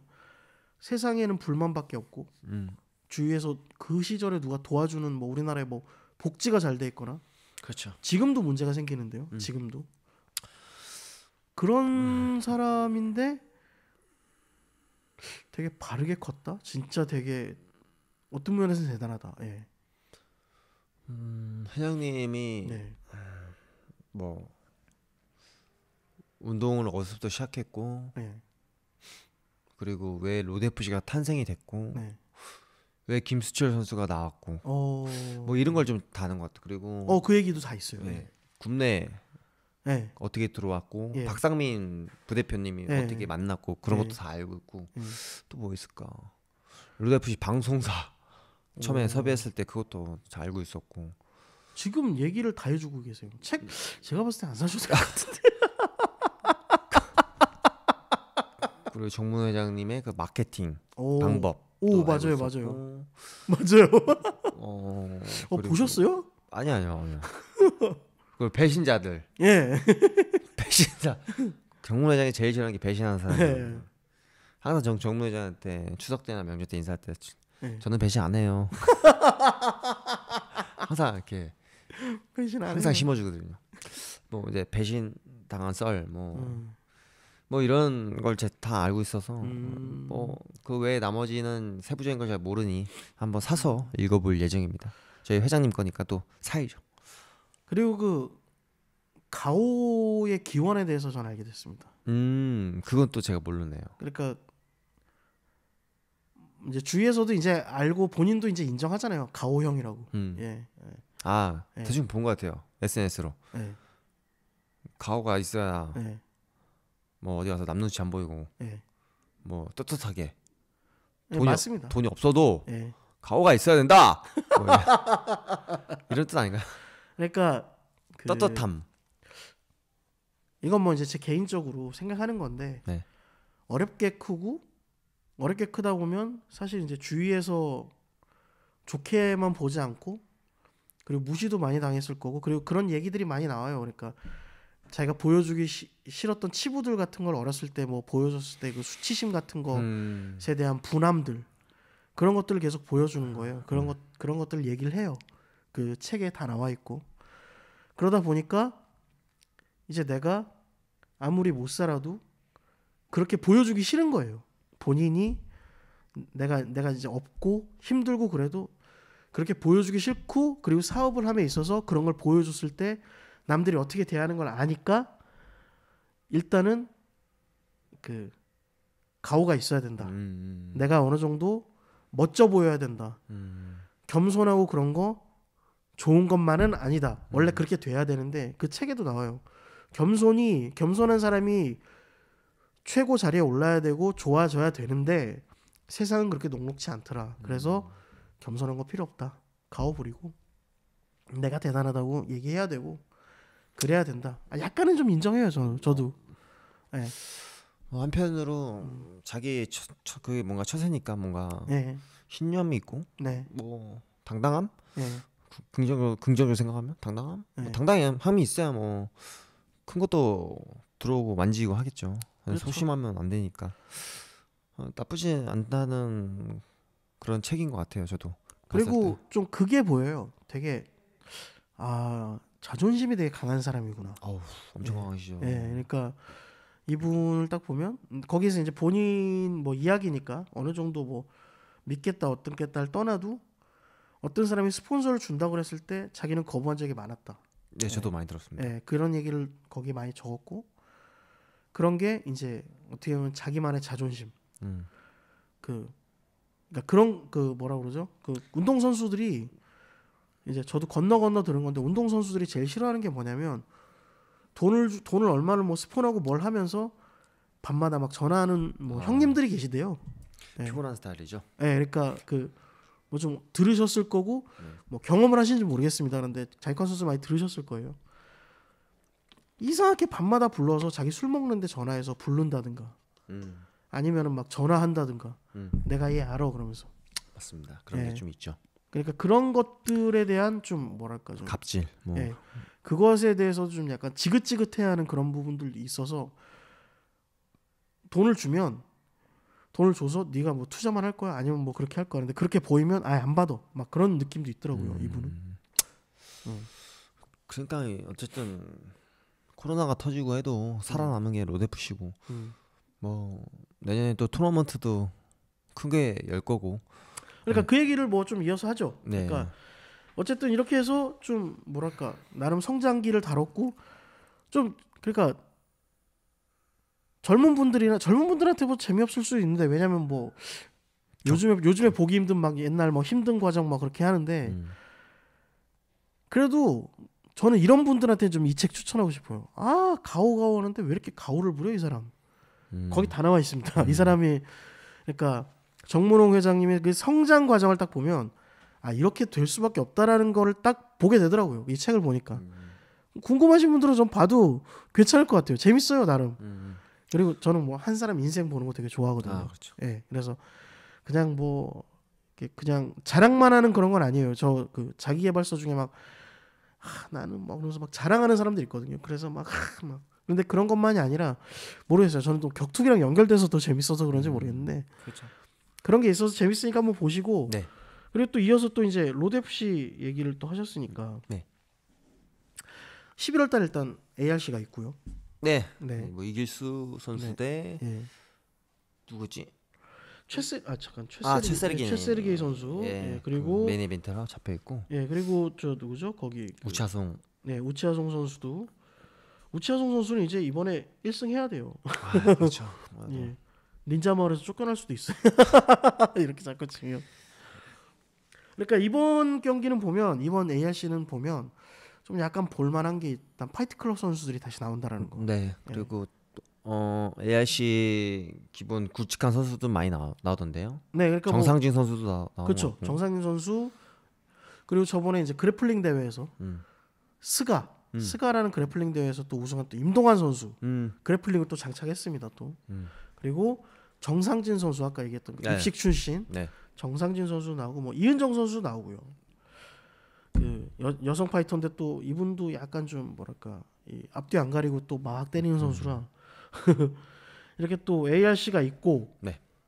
세상에는 불만밖에 없고 주위에서 그 시절에 누가 도와주는 뭐 우리나라에 뭐 복지가 잘 돼 있거나 그렇죠. 지금도 문제가 생기는데요. 지금도 그런 사람인데 되게 바르게 컸다. 진짜 되게 어떤 면에서는 대단하다. 회장님이 뭐 운동을 어디서부터 시작했고 그리고 왜 로드 FC가 탄생이 됐고 왜 김수철 선수가 나왔고 뭐 이런 걸 좀 다는 것 같아. 그리고 그 얘기도 다 있어요. 국내 어떻게 들어왔고 박상민 부대표님이 어떻게 만났고 그런 것도 다 알고 있고 또 뭐 있을까? 로드 FC 방송사 처음에 섭외했을 때 그것도 잘 알고 있었고 지금 얘기를 다 해주고 계세요. 책 제가 봤을 때 안 사주실 것 같은데. 그리고 정문 회장님의 그 마케팅 방법. 맞아요. 보셨어요? 아니요. 그리고 배신자들. 배신자. 정문 회장이 제일 싫어하는 게 배신하는 사람. 항상 정문 회장한테 추석 때나 명절 때 인사할 때 저는 배신 안 해요. 항상 이렇게 배신 안 항상 해요. 심어주거든요. 뭐 이제 배신 당한 썰 뭐 이런 걸 다 알고 있어서 뭐 그 외에 나머지는 세부적인 걸 잘 모르니 한번 사서 읽어볼 예정입니다. 저희 회장님 거니까 또 사야죠. 그리고 그 가오의 기원에 대해서 전 알게 됐습니다. 그건 또 제가 모르네요. 그러니까 이제 주위에서도 이제 알고 본인도 이제 인정하잖아요. 가오 형이라고. 대충 본 것 같아요. SNS로. 가오가 있어야 뭐 어디 가서 남 눈치 안 보이고 뭐 떳떳하게 맞습니다. 돈이 없어도 가오가 있어야 된다. 뭐 이런 뜻 아닌가요? 그러니까 떳떳함. 이건 뭐 이제 제 개인적으로 생각하는 건데 어렵게 크다 보면 사실 이제 주위에서 좋게만 보지 않고 그리고 무시도 많이 당했을 거고 그리고 그런 얘기들이 많이 나와요. 그러니까 자기가 보여주기 싫었던 치부들 같은 걸 어렸을 때 뭐 보여줬을 때 그 수치심 같은 것에 대한 분함들 그런 것들을 계속 보여주는 거예요. 그런 것들 얘기를 해요. 그 책에 다 나와 있고 그러다 보니까 이제 내가 아무리 못 살아도 그렇게 보여주기 싫은 거예요. 본인이 내가 이제 없고 힘들고 그래도 그렇게 보여주기 싫고 그리고 사업을 함에 있어서 그런 걸 보여줬을 때 남들이 어떻게 대하는 걸 아니까 일단은 그 가오가 있어야 된다. 내가 어느 정도 멋져 보여야 된다. 겸손하고 그런 거 좋은 것만은 아니다. 원래 그렇게 돼야 되는데 그 책에도 나와요. 겸손한 사람이 최고 자리에 올라야 되고 좋아져야 되는데 세상은 그렇게 녹록지 않더라. 그래서 겸손한 거 필요 없다. 가오 부리고 내가 대단하다고 얘기해야 되고 그래야 된다. 약간은 좀 인정해요. 저도. 한편으로 자기 그게 뭔가 처세니까 뭔가 신념이 있고 뭐 당당함? 긍정적으로 생각하면 당당함? 뭐 당당함이 있어야 뭐 큰 것도 들어오고 만지고 하겠죠. 그렇죠. 소심하면 안 되니까 나쁘지 않다는 그런 책인 것 같아요. 저도. 그리고 좀 그게 보여요. 되게 자존심이 되게 강한 사람이구나. 엄청 강하시죠. 그러니까 이분을 딱 보면 거기서 이제 본인 뭐 이야기니까 어느 정도 뭐 믿겠다 어떻겠다를 떠나도 어떤 사람이 스폰서를 준다고 그랬을 때 자기는 거부한 적이 많았다. 네, 저도 많이 들었습니다. 그런 얘기를 거기 많이 적었고 그런 게 이제 어떻게 보면 자기만의 자존심. 그러니까 그런 그 뭐라 그러죠? 그 운동 선수들이 이제 저도 건너 들은 건데 운동 선수들이 제일 싫어하는 게 뭐냐면 돈을 얼마를 뭐 스폰하고 뭘 하면서 밤마다 막 전화하는 뭐 형님들이 계시대요. 피곤한 스타일이죠. 그러니까 그 뭐 좀 들으셨을 거고 뭐 경험을 하신지 모르겠습니다. 그런데 자이컨 선수 많이 들으셨을 거예요. 이상하게 밤마다 불러서 자기 술 먹는데 전화해서 부른다든가 아니면은 막 전화한다든가 내가 얘 알아 그러면서 맞습니다. 그런 게 좀 있죠. 그러니까 그런 것들에 대한 좀 뭐랄까 좀 갑질 뭐 그것에 대해서 좀 약간 지긋지긋해하는 그런 부분들이 있어서 돈을 줘서 네가 뭐 투자만 할 거야 아니면 뭐 그렇게 할 거야 근데 그렇게 보이면 아예 안 받아 막 그런 느낌도 있더라고요. 이분은. 그러니까 어쨌든 코로나가 터지고 해도 살아남은 게 로데프시고 뭐 내년에 또 토너먼트도 크게 열 거고. 그러니까 그 얘기를 뭐 좀 이어서 하죠. 네. 그러니까 어쨌든 이렇게 해서 좀 뭐랄까 나름 성장기를 다뤘고 좀 그러니까 젊은 분들한테 뭐 재미없을 수 있는데 왜냐면 뭐 요즘에 보기 힘든 막 옛날 뭐 힘든 과정 막 그렇게 하는데 그래도 저는 이런 분들한테 좀 이 책 추천하고 싶어요. 가오 하는데 왜 이렇게 가오를 부려 이 사람. 거기 다 나와 있습니다. 이 사람이 그러니까 정문홍 회장님의 그 성장 과정을 딱 보면 이렇게 될 수밖에 없다라는 거를 딱 보게 되더라고요. 이 책을 보니까. 궁금하신 분들은 좀 봐도 괜찮을 것 같아요. 재밌어요 나름. 그리고 저는 뭐 한 사람 인생 보는 거 되게 좋아하거든요. 그렇죠. 그래서 그냥 뭐 그냥 자랑만 하는 그런 건 아니에요. 저 그 자기계발서 중에 막 나는 막 그러면서 막 자랑하는 사람들 있거든요. 그래서 막 근데 그런 것만이 아니라 모르겠어요. 저는 또 격투기랑 연결돼서 더 재밌어서 그런지 모르겠는데 그렇죠. 그런 게 있어서 재밌으니까 한번 보시고. 네. 그리고 또 이어서 또 이제 로데프시 얘기를 또 하셨으니까. 네. 11월 달 일단 ARC가 있고요. 네. 뭐 이길수 선수 네. 대 누구지? 최세르게이 선수. 그리고 메인 이벤트로 잡혀 있고. 그리고 저 누구죠? 거기 우차송. 우치아송 선수도. 우치아송 선수는 이제 이번에 1승 해야 돼요. 그렇죠. 닌자 마을에서 쫓겨날 수도 있어요. 이렇게 자꾸 치면. 그러니까 이번 경기는 보면 이번 ARC는 보면 좀 약간 볼만한 게 일단 파이트 클럽 선수들이 다시 나온다라는 거. 네. 그리고 ARC 기본 굵직한 선수도 많이 나오던데요. 네, 그러니까 정상진 선수도 나오고. 그렇죠. 정상진 선수 그리고 저번에 이제 그래플링 대회에서 스가라는 그래플링 대회에서 또 우승한 또 임동환 선수 그래플링을 또 장착했습니다 또. 그리고 정상진 선수 아까 얘기했던 입식 출신 정상진 선수 나오고 뭐 이은정 선수 나오고요. 그 여성 파이터인데 또 이분도 약간 좀 뭐랄까 앞뒤 안 가리고 또 막 때리는 선수라 이렇게 또 ARC가 있고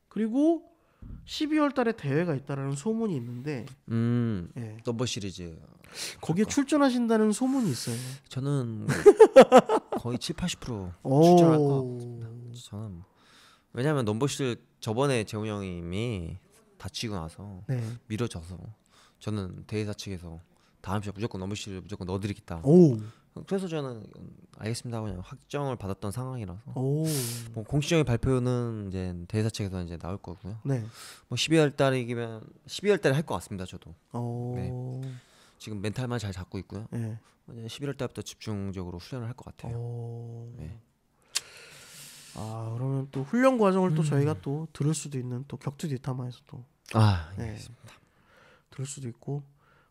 그리고 12월 달에 대회가 있다라는 소문이 있는데 넘버 시리즈 거기에 출전하신다는 소문이 있어요. 저는 거의 7-80% 출전할 것 같습니다. 저는 왜냐하면 넘버 시리즈 저번에 재훈 형님이 다치고 나서 미뤄져서 저는 대회사 측에서 다음 시합 무조건 넘버 시리즈 무조건 넣어드리겠다. 그래서 저는 알겠습니다 하고 그냥 확정을 받았던 상황이라서 뭐 공식적인 발표는 이제 대회사 측에서 이제 나올 거고요. 뭐 12월 달이면 12월 달에 할 것 같습니다. 저도. 지금 멘탈만 잘 잡고 있고요. 이제 11월 달부터 집중적으로 훈련을 할 것 같아요. 그러면 또 훈련 과정을 또 저희가 또 들을 수도 있는 또 격투 뒷담화에서 또 알겠습니다. 들을 수도 있고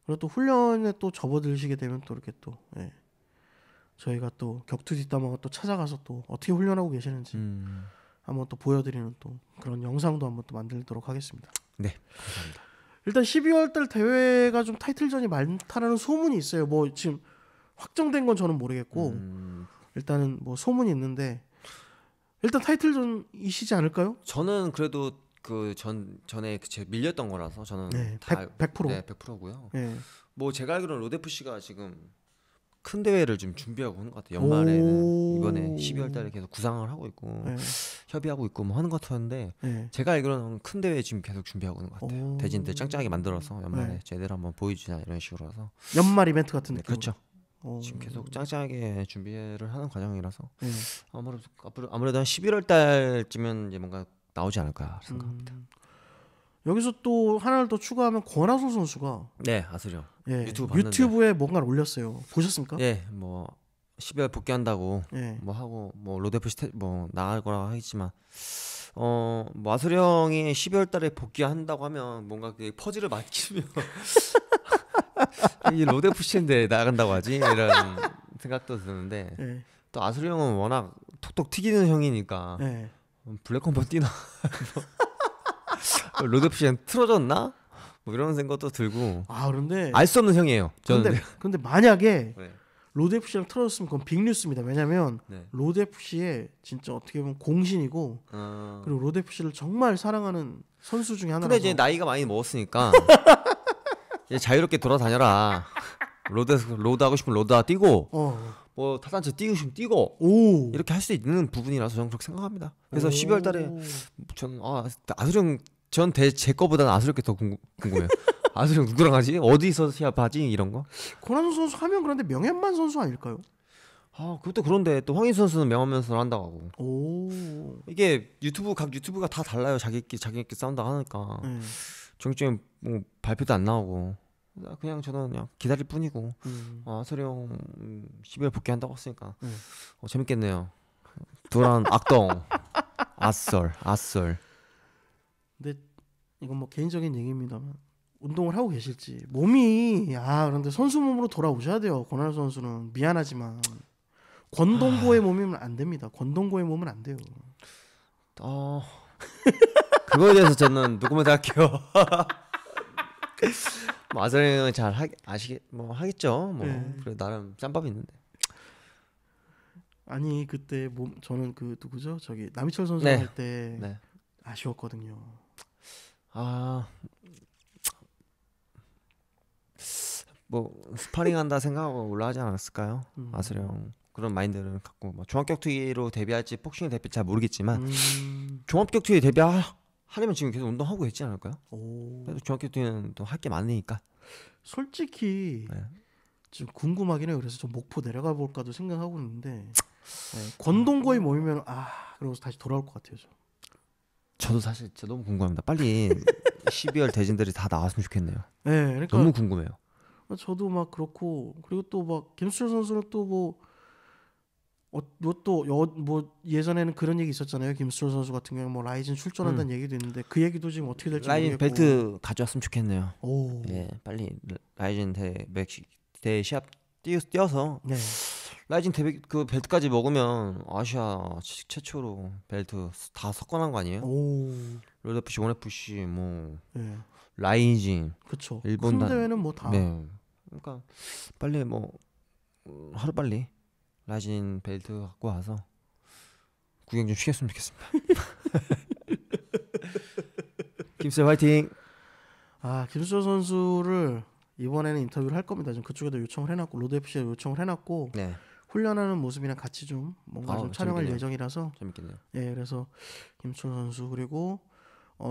그리고 또 훈련에 또 접어들시게 되면 또 이렇게 또 저희가 또 격투 뒷담화가 또 찾아가서 또 어떻게 훈련하고 계시는지 한번 또 보여드리는 또 그런 영상도 한번 또 만들도록 하겠습니다. 네, 감사합니다. 일단 12월 달 대회가 좀 타이틀전이 많다라는 소문이 있어요. 뭐 지금 확정된 건 저는 모르겠고 일단은 뭐 소문이 있는데 일단 타이틀전이시지 않을까요? 저는 그래도 그 전에 제 밀렸던 거라서 저는 네, 다 100%. 네, 100%고요. 네. 뭐 제가 알기로는 로데프 씨가 지금 큰 대회를 좀 준비하고 하는 것 같아요. 연말에는 이번에 12월 달에 계속 구상을 하고 있고 네. 협의하고 있고 뭐 하는 것 같았는데 네. 제가 알기로는 큰 대회 지금 계속 준비하고 있는 것 같아요. 대진들 짱짱하게 만들어서 연말에 네. 제대로 한번 보여주자 이런 식으로 해서 연말 이벤트 같은 네, 느낌. 그렇죠. 지금 계속 짱짱하게 준비를 하는 과정이라서 네. 아무래도 한 11월 달쯤은 이제 뭔가 나오지 않을까 생각합니다. 여기서 또 하나를 더 추가하면 권하솔 선수가 네, 아스령. 예, 유튜브 봤는데. 유튜브에 뭔가를 올렸어요. 보셨습니까? 예, 뭐 12월 복귀한다고 예. 뭐 하고 뭐 로데프 뭐 나갈 거라고 하겠지만 뭐 아스령이 12월 달에 복귀한다고 하면 뭔가 그 퍼즐을 맞추면 이 로데프 씨인데 나간다고 하지 이런 생각도 드는데 예. 또 아스령은 워낙 톡톡 튀기는 형이니까 예. 블랙컴버 뛰나 로데프 씨는 틀어졌나? 뭐 이런 생각도 들고 그런데 알 수 없는 형이에요. 저는. 근데 만약에 네. 로드 FC랑 틀어졌으면 그건 빅뉴스입니다. 왜냐면 네. 로드 FC의 진짜 어떻게 보면 공신이고 그리고 로드 FC를 정말 사랑하는 선수 중에 하나라서. 근데 이제 나이가 많이 먹었으니까 이제 자유롭게 돌아다녀라. 로드 하고 싶으면 로드 뛰고 뭐 타산체 뛰고 싶으면 뛰고 이렇게 할 수 있는 부분이라서 저는 그렇게 생각합니다. 그래서 12월 달에 저는 아스령 제 거보다는 아스령께 더 궁금해요. 아스령 누구랑 하지? 어디서 시합하지? 이런 거? 권한솔 선수 하면 그런데 명현만 선수 아닐까요? 그것도 그런데 또 황인 선수는 명함면서 한다고 하고. 이게 각 유튜브가 다 달라요. 자기끼리 싸운다 하니까. 정적인 뭐 발표도 안 나오고. 그냥 저는 그냥 기다릴 뿐이고. 아스령 12월 복귀한다고 했으니까 재밌겠네요. 도란 악동 아썰. 근데 이건 뭐 개인적인 얘기입니다만 운동을 하고 계실지 몸이 그런데 선수 몸으로 돌아오셔야 돼요. 권한솔 선수는 미안하지만 권동고의 몸이면 안 됩니다. 권동고의 몸은 안 돼요. 그거에 대해서 저는 누구만 생각해요. 뭐 아스령은 잘 하겠죠. 뭐 그래 나름 짬밥이 있는데. 아니 그때 저는 그 누구죠? 저기 남희철 선수 네. 할 때 네. 아쉬웠거든요. 뭐 스파링 한다 생각하고 올라가지 않았을까요? 아스령 그런 마인드를 갖고 뭐 종합격투기로 데뷔할지 복싱에 데뷔할지 잘 모르겠지만 종합격투기에 데뷔하려면 지금 계속 운동하고 있지 않을까요? 그래도 종합격투기는 또 할 게 많으니까. 솔직히 지금 궁금하긴 해요. 그래서 좀 목포 내려가 볼까도 생각하고 있는데 권동고의 몸이면 그러고 다시 돌아올 것 같아요. 저도 사실 진짜 너무 궁금합니다. 빨리 12월 대진들이 다 나왔으면 좋겠네요. 네, 그러니까 너무 궁금해요. 저도 막 그렇고 그리고 또 막 김수철 선수는 또 뭐 예전에는 그런 얘기 있었잖아요. 김수철 선수 같은 경우 뭐 라이진 출전한다는 얘기도 있는데 그 얘기도 지금 어떻게 될지 라이진 모르겠고. 벨트 가져왔으면 좋겠네요. 오. 예, 빨리 라이진 대 시합 뛰어서 네. 라이진 그 벨트까지 먹으면 아시아 최초로 벨트 다 석권한 거 아니에요? 로드 FC, 원 FC 뭐 라이진, 그렇죠. 일본 큰 대회는 뭐 다. 네. 그러니까 빨리 뭐 하루 빨리 라이진 벨트 갖고 와서 구경 좀 시켰으면 좋겠습니다. 김수 화이팅. 김수철 선수를 이번에는 인터뷰를 할 겁니다. 지금 그쪽에도 요청을 해놨고 로드 FC에 요청을 해놨고 훈련하는 모습이랑 같이 좀 뭔가 좀 촬영할 재밌겠네요. 예정이라서 재밌겠네요. 예, 그래서 김수철 선수 그리고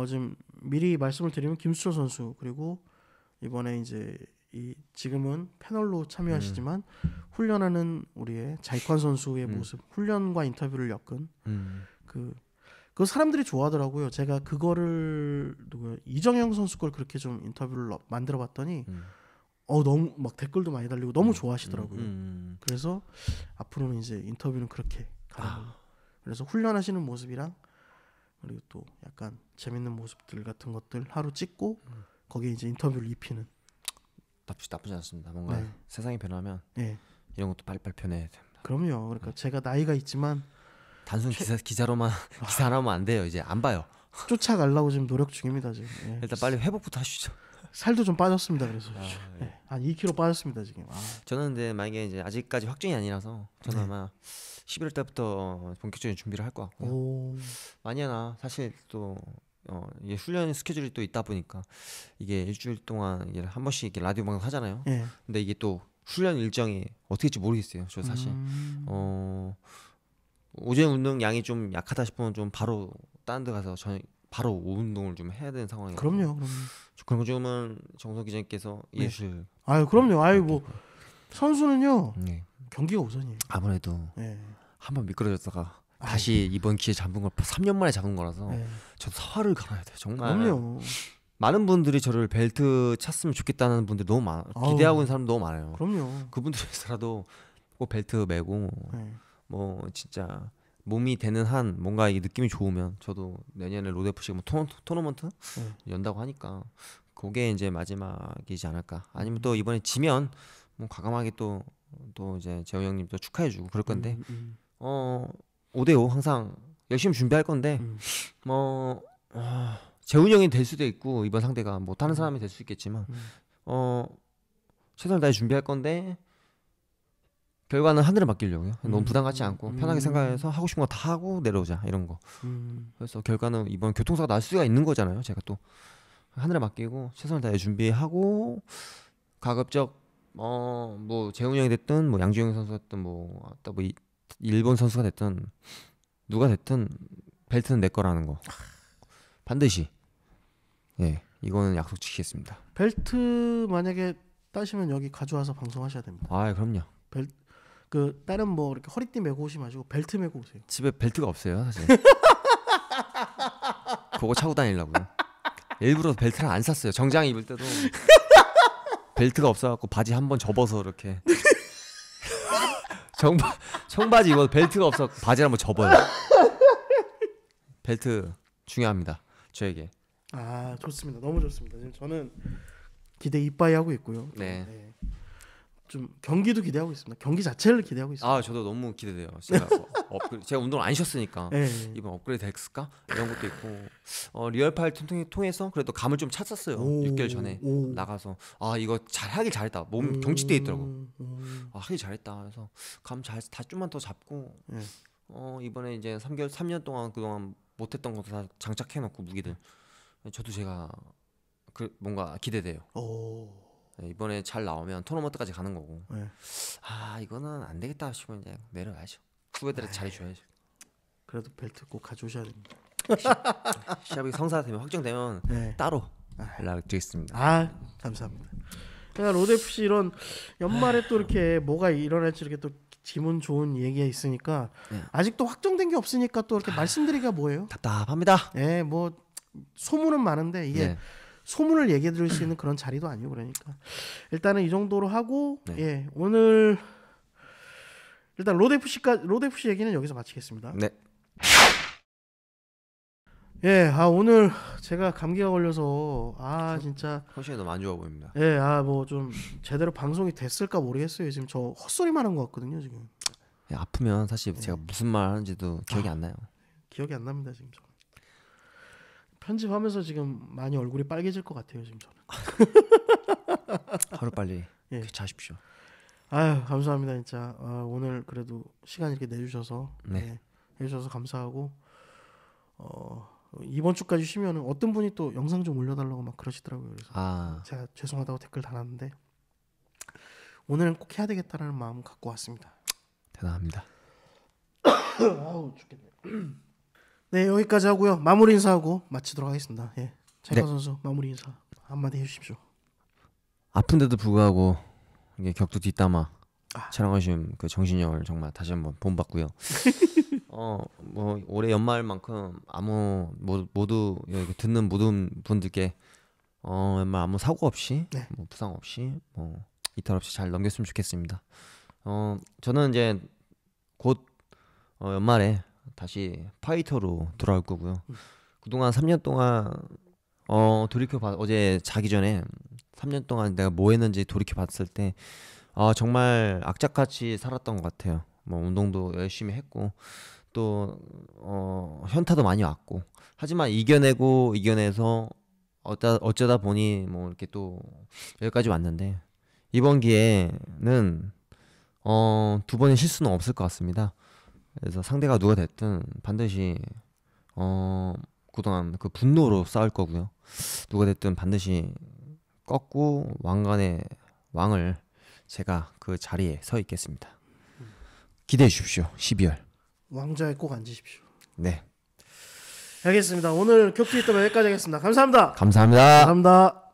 지금 미리 말씀을 드리면 김수철 선수 그리고 이번에 이제 지금은 패널로 참여하시지만 훈련하는 우리의 자익환 선수의 모습, 훈련과 인터뷰를 엮은 그 사람들이 좋아하더라고요. 제가 그거를 이정영 선수 걸 그렇게 좀 인터뷰를 만들어봤더니 너무 막 댓글도 많이 달리고 너무 좋아하시더라고요. 그래서 앞으로는 이제 인터뷰는 그렇게 가는 걸로. 그래서 훈련하시는 모습이랑 그리고 또 약간 재밌는 모습들 같은 것들 하루 찍고 거기에 이제 인터뷰를 입히는. 나쁘지 않습니다. 뭔가 세상이 변하면 이런 것도 빨리빨리 변해야 됩니다. 그럼요. 그러니까 제가 나이가 있지만 단순 기사로만 기사 하나면 안 돼요. 이제 안 봐요. 쫓아가려고 지금 노력 중입니다. 지금. 일단 빨리 회복부터 하시죠. 살도 좀 빠졌습니다. 그래서 예. 네, 한 2kg 빠졌습니다 지금. 저는 근데 만약에 이제 아직까지 확정이 아니라서 저는 아마 11월 달부터 본격적인 준비를 할 것 같고요. 만약에 사실 또 이게 훈련 스케줄이 또 있다 보니까 이게 일주일 동안 이게 한 번씩 이렇게 라디오 방송 하잖아요. 근데 이게 또 훈련 일정이 어떻게 될지 모르겠어요. 저 사실 오전 운동 양이 좀 약하다 싶으면 좀 바로 다른 데 가서 바로 운동을 좀 해야 되는 상황이에요. 그럼요. 그런 거 좀은 정석 기자님께서 예술. 아유 그럼요. 아유 뭐 선수는요 경기가 우선이에요. 아무래도 한번 미끄러졌다가 다시 이번 기회 잡은 걸 3년 만에 잡은 거라서 저도 사활을 갈아야 돼요. 정말. 그럼요. 많은 분들이 저를 벨트 찼으면 좋겠다는 분들이 너무 많아. 기대하고 있는 사람 너무 많아요. 그럼요. 그분들에서라도 꼭 벨트 매고 뭐 진짜 몸이 되는 한 뭔가 이게 느낌이 좋으면 저도 내년에 로드FC 뭐 토너먼트 연다고 하니까 그게 이제 마지막이지 않을까. 아니면 또 이번에 지면 뭐 과감하게 또 이제 재호 형님 또 축하해주고 그럴 건데 5대5 항상 열심히 준비할 건데 재훈이 형이 될 수도 있고 이번 상대가 뭐 다른 사람이 될 수 있겠지만 최선을 다해 준비할 건데 결과는 하늘에 맡기려고요. 너무 부담 갖지 않고 편하게 생각해서 하고 싶은 거 다 하고 내려오자 이런 거. 그래서 결과는 이번 교통사고 날 수가 있는 거잖아요. 제가 또 하늘에 맡기고 최선을 다해 준비하고 가급적 뭐 재훈이 형이 됐든 뭐 양주영 선수가 됐든 뭐 일본 선수가 됐든 누가 됐든 벨트는 내 거라는 거 반드시 이거는 약속 지키겠습니다. 벨트 만약에 따시면 여기 가져와서 방송하셔야 됩니다. 아 그럼요. 그 다른 뭐 이렇게 허리띠 메고 오시 마시고 벨트 메고 오세요. 집에 벨트가 없어요 사실. 그거 차고 다니려고요. 일부러 벨트를 안 샀어요. 정장 입을 때도 벨트가 없어갖고 바지 한번 접어서 이렇게 청바지 입어도 벨트가 없어서 바지를 한번 접어요. 벨트 중요합니다 저에게. 아 좋습니다. 너무 좋습니다. 지금 저는 기대 이빠이 하고 있고요. 네. 좀 경기도 기대하고 있습니다. 경기 자체를 기대하고 있습니다. 아 저도 너무 기대돼요. 제가 운동을 안 쉬었으니까 이번 업그레이드 됐을까 이런 것도 있고 리얼파일 통해서 그래도 감을 좀 찼었어요. 6개월 전에 나가서 이거 하길 잘했다. 몸 경직돼 있더라고. 하길 잘했다. 그래서 감 다 좀만 더 잡고 이번에 이제 3년 동안 그동안 못했던 것도 다 장착해놓고 무기들 저도 제가 뭔가 기대돼요. 이번에 잘 나오면 토너먼트까지 가는 거고. 이거는 안 되겠다 싶으면 이제 내려가야죠. 후배들한테 잘해줘야죠. 그래도 벨트 꼭 가져오셔야 됩니다. 시합이 성사되면 확정되면 따로 연락드리겠습니다. 감사합니다. 그러니까 로드FC 이런 연말에 또 이렇게 뭐가 일어날지 이렇게 또 기분 좋은 얘기가 있으니까 아직도 확정된 게 없으니까 또 이렇게 말씀드리기가 뭐예요? 답답합니다. 뭐 소문은 많은데 이게 소문을 얘기해 드릴 수 있는 그런 자리도 아니고 그러니까 일단은 이 정도로 하고 오늘 일단 로드FC 얘기는 여기서 마치겠습니다. 네. 오늘 제가 감기가 걸려서 진짜 컨디션이 너무 안 좋아 보입니다. 뭐 좀 제대로 방송이 됐을까 모르겠어요. 지금 저 헛소리만 한 것 같거든요 지금. 아프면 사실 제가 무슨 말 하는지도 기억이 안 나요. 기억이 안 납니다 지금 저. 편집하면서 지금 많이 얼굴이 빨개질 것 같아요 지금 저는. 하루 빨리 자십시오. 감사합니다 진짜. 오늘 그래도 시간 이렇게 내주셔서 해주셔서 감사하고 이번 주까지 쉬면은 어떤 분이 또 영상 좀 올려달라고 막 그러시더라고요. 그래서 제가 죄송하다고 댓글 달았는데 오늘은 꼭 해야 되겠다라는 마음 갖고 왔습니다. 대단합니다. 죽겠네. 네 여기까지 하고요. 마무리 인사하고 마치도록 하겠습니다. 재관 선수 마무리 인사 한마디 해주십시오. 아픈데도 불구하고 이게 격투 뒷담화 촬영하신 그 정신력을 정말 다시 한번 본받고요. 뭐 올해 연말만큼 모두 여기 듣는 모든 분들께 연말 아무 사고 없이 뭐 부상 없이 뭐 이탈 없이 잘 넘겼으면 좋겠습니다. 저는 이제 곧 연말에 다시 파이터로 돌아올 거고요. 그동안 3년 동안 어제 자기 전에 3년 동안 내가 뭐 했는지 돌이켜 봤을 때 정말 악착같이 살았던 것 같아요. 뭐 운동도 열심히 했고 또 현타도 많이 왔고 하지만 이겨내서 어쩌다 보니 뭐 이렇게 또 여기까지 왔는데 이번 기회는 두 번의 실수는 없을 것 같습니다. 그래서 상대가 누가 됐든 반드시 그동안 그 분노로 싸울 거고요. 누가 됐든 반드시 꺾고 왕관의 왕을 제가 그 자리에 서 있겠습니다. 기대해 주십시오. 12월 왕좌에 꼭 앉으십시오. 네, 알겠습니다. 오늘 격투기 있다면 여기까지 하겠습니다. 감사합니다. 감사합니다. 감사합니다.